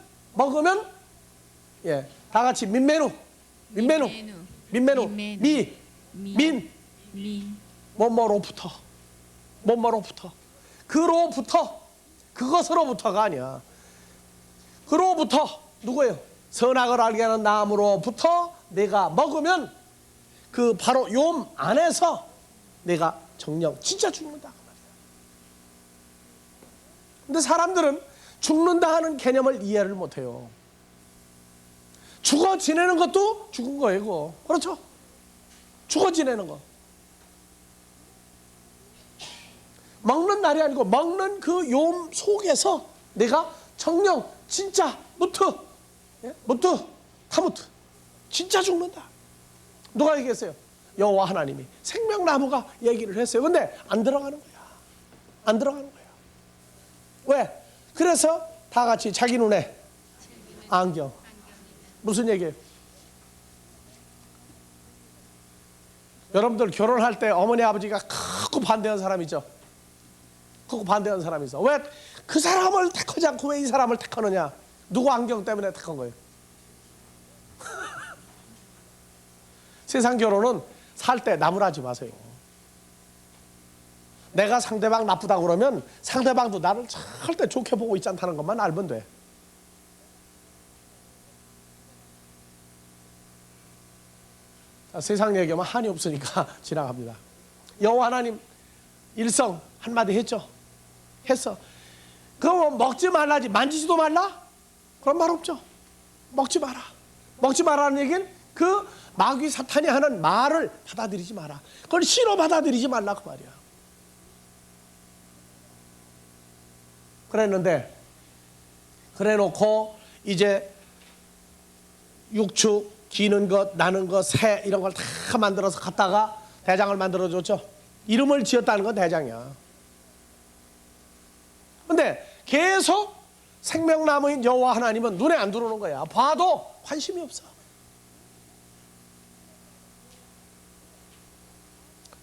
다 같이 민메누 뭐뭐로부터 그것으로부터가 아니야. 그로부터 누구예요? 선악을 알게 하는 나무로부터 내가 먹으면 그 바로 욤 안에서 내가 정령 진짜 죽는다. 근데 사람들은 죽는다 하는 개념을 이해를 못해요. 죽어 지내는 것도 죽은 거예요, 그거. 그렇죠? 죽어 지내는 거. 먹는 날이 아니고 먹는 그 욤 속에서 내가 정령 진짜 타무트 진짜 죽는다. 누가 얘기했어요? 여호와 하나님이. 생명나무가 얘기를 했어요. 근데 안 들어가는 거야. 왜? 그래서 다 같이 자기 눈에 안경. 무슨 얘기예요? 여러분들 결혼할 때 어머니 아버지가 크고 반대하는 사람 있죠? 크고 반대하는 사람이 있어. 왜 그 사람을 택하지 않고 왜 이 사람을 택하느냐? 누구 안경 때문에 택한 거예요? 세상 결혼은 살 때 나무라지 마세요. 내가 상대방 나쁘다고 그러면 상대방도 나를 절대 좋게 보고 있지 않다는 것만 알면 돼. 세상 얘기하면 한이 없으니까 지나갑니다. 여호와 하나님 일성 한마디 했죠. 했어. 그럼 먹지 말라지. 만지지도 말라? 그런 말 없죠. 먹지 마라. 먹지 마라는 얘기는 그 마귀 사탄이 하는 말을 받아들이지 마라. 그걸 싫어 받아들이지 말라 그 말이야. 그랬는데 그래놓고 이제 육축, 기는 것, 나는 것, 새 이런 걸 다 만들어서 갖다가 대장을 만들어줬죠. 이름을 지었다는 건 대장이야. 근데 계속 생명나무인 여호와 하나님은 눈에 안 들어오는 거야. 봐도 관심이 없어.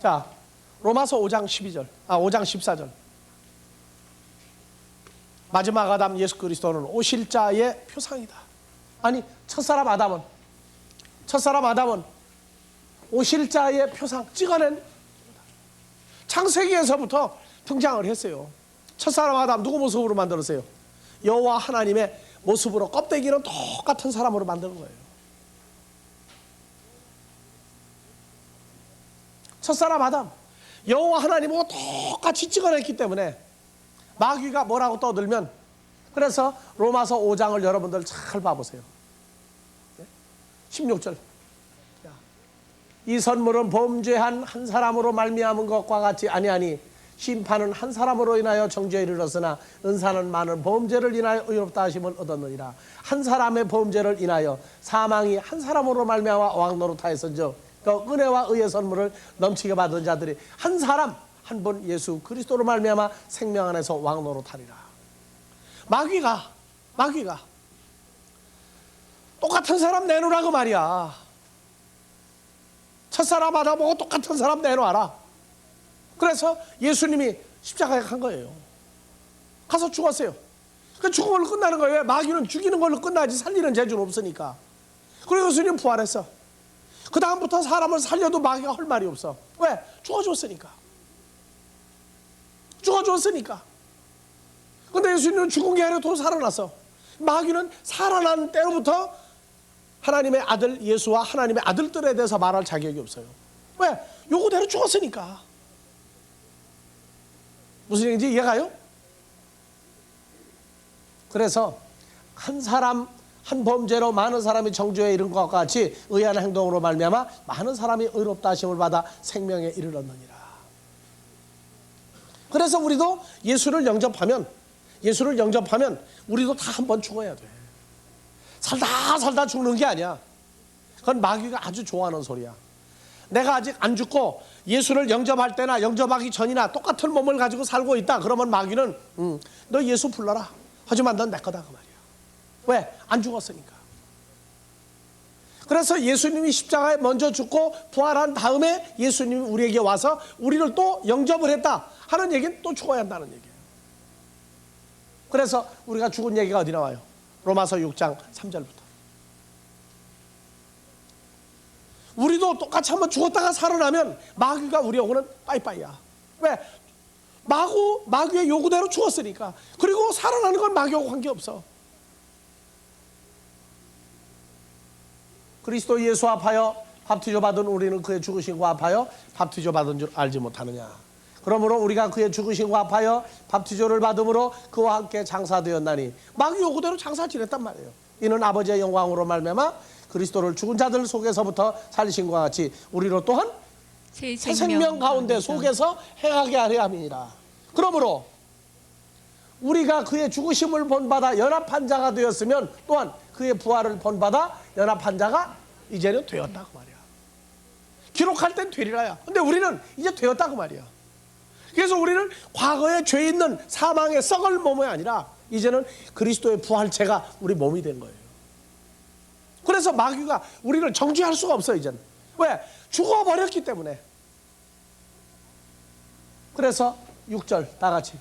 자, 로마서 5장 14절. 마지막 아담 예수 그리스도는 오실자의 표상이다. 아니, 첫사람 아담은 오실자의 표상 찍어낸 창세기에서부터 등장을 했어요. 첫사람 아담 누구 모습으로 만들었어요? 여호와 하나님의 모습으로 껍데기는 똑같은 사람으로 만드는 거예요. 첫사람 아담 여호와 하나님하고 똑같이 찍어냈기 때문에 마귀가 뭐라고 떠들면, 그래서 로마서 5장을 여러분들 잘 봐보세요. 16절 이 선물은 범죄한 한 사람으로 말미암은 것과 같이 아니하니 심판은 한 사람으로 인하여 정죄에 이르렀으나 은사는 많은 범죄를 인하여 의롭다 하심을 얻었느니라. 한 사람의 범죄를 인하여 사망이 한 사람으로 말미암아 왕노릇하였은즉 그 은혜와 의의 선물을 넘치게 받은 자들이 한 사람 한 분 예수 그리스도로 말미암아 생명 안에서 왕노릇하리라. 마귀가 똑같은 사람 내놓으라고 말이야. 첫사람 받아보고 똑같은 사람 내놓아라. 그래서 예수님이 십자가에 간 거예요. 가서 죽었어요. 그 죽음으로 끝나는 거예요. 왜? 마귀는 죽이는 걸로 끝나지 살리는 재주는 없으니까. 그리고 예수님 부활했어. 그 다음부터 사람을 살려도 마귀가 할 말이 없어. 왜? 죽어줬으니까. 근데 예수님은 죽은 게 아니라 또 살아났어. 마귀는 살아난 때로부터 하나님의 아들 예수와 하나님의 아들들에 대해서 말할 자격이 없어요. 왜? 요거대로 죽었으니까. 무슨 얘기인지 이해가요? 그래서 한 사람 한 범죄로 많은 사람이 정죄에 이른 것과 같이 의한 행동으로 말미암아 많은 사람이 의롭다 하심을 받아 생명에 이르렀느니라. 그래서 우리도 예수를 영접하면 우리도 다 한 번 죽어야 돼. 살다 죽는 게 아니야. 그건 마귀가 아주 좋아하는 소리야. 내가 아직 안 죽고 예수를 영접할 때나 영접하기 전이나 똑같은 몸을 가지고 살고 있다. 그러면 마귀는 너 예수 불러라. 하지만 넌 내 거다 그 말이야. 왜? 안 죽었으니까. 그래서 예수님이 십자가에 먼저 죽고 부활한 다음에 예수님이 우리에게 와서 우리를 또 영접을 했다 하는 얘기는 또 죽어야 한다는 얘기예요. 그래서 우리가 죽은 얘기가 어디 나와요? 로마서 6장 3절부터. 우리도 똑같이 한번 죽었다가 살아나면 마귀가 우리하고는 빠이빠이야. 왜? 마귀의 요구대로 죽었으니까. 그리고 살아나는 건 마귀하고 관계없어. 그리스도 예수 합하여 밥투조 받은 우리는 그의 죽으심과 합하여 밥투조 받은 줄 알지 못하느냐. 그러므로 우리가 그의 죽으심과 합하여 밥투조를 받음으로 그와 함께 장사되었나니. 마귀 요구대로 장사 지냈단 말이에요. 이는 아버지의 영광으로 말미암아 그리스도를 죽은 자들 속에서부터 살리신과 같이 우리로 또한 새 생명 가운데 속에서 행하게 하려 함이니라. 그러므로 우리가 그의 죽으심을 본받아 연합한 자가 되었으면 또한 그의 부활을 본받아 연합한 자가 이제는 되었다고 말이야. 기록할 땐 되리라야. 근데 우리는 이제 되었다고 말이야. 그래서 우리는 과거에 죄 있는 사망의 썩을 몸이 아니라 이제는 그리스도의 부활체가 우리 몸이 된 거예요. 그래서 마귀가 우리를 정죄할 수가 없어 이제는. 왜? 죽어버렸기 때문에. 그래서 6절 다 같이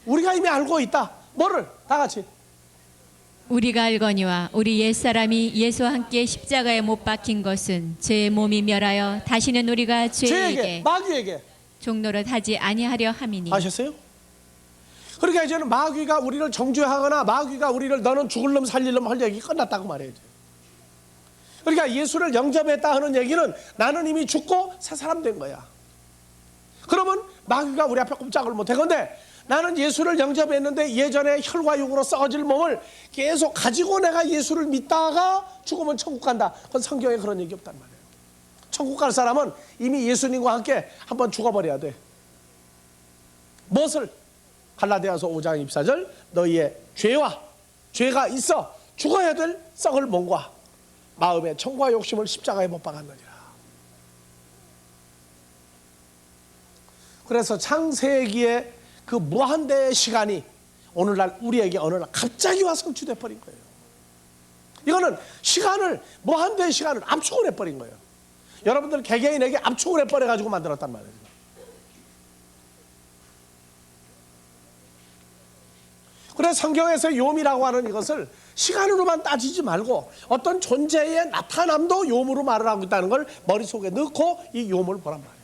우리가 이미 알고 있다. 뭐를? 다 같이 우리가 알거니와 우리 옛사람이 예수와 함께 십자가에 못 박힌 것은 제 몸이 멸하여 다시는 우리가 죄에게 마귀에게 종노릇 하지 아니하려 함이니. 아셨어요? 그러니까 이제는 마귀가 우리를 정죄하거나 마귀가 우리를 너는 죽을 놈 살릴 놈 할 얘기 끝났다고 말해야죠. 그러니까 예수를 영접했다 하는 얘기는 나는 이미 죽고 새 사람 된 거야. 그러면 마귀가 우리 앞에 꼼짝을 못해. 근데 나는 예수를 영접했는데 예전에 혈과 육으로 썩어질 몸을 계속 가지고 내가 예수를 믿다가 죽으면 천국 간다. 그건 성경에 그런 얘기 없단 말이에요. 천국 갈 사람은 이미 예수님과 함께 한번 죽어버려야 돼. 무엇을? 갈라디아서 5장 24절 너희의 죄가 있어 죽어야 될 썩을 몸과 마음의 청과 욕심을 십자가에 못 박았느니라. 그래서 창세기의 그 무한대의 시간이 오늘날 우리에게 어느 날 갑자기 와 성취돼 버린 거예요. 이거는 무한대의 시간을 압축을 해버린 거예요. 여러분들 개개인에게 압축을 해버려 가지고 만들었단 말이에요. 그래서 성경에서 요미라고 하는 이것을 시간으로만 따지지 말고 어떤 존재의 나타남도 요무로 말을 하고 있다는 걸 머릿속에 넣고 이 요무를 보란 말이에요.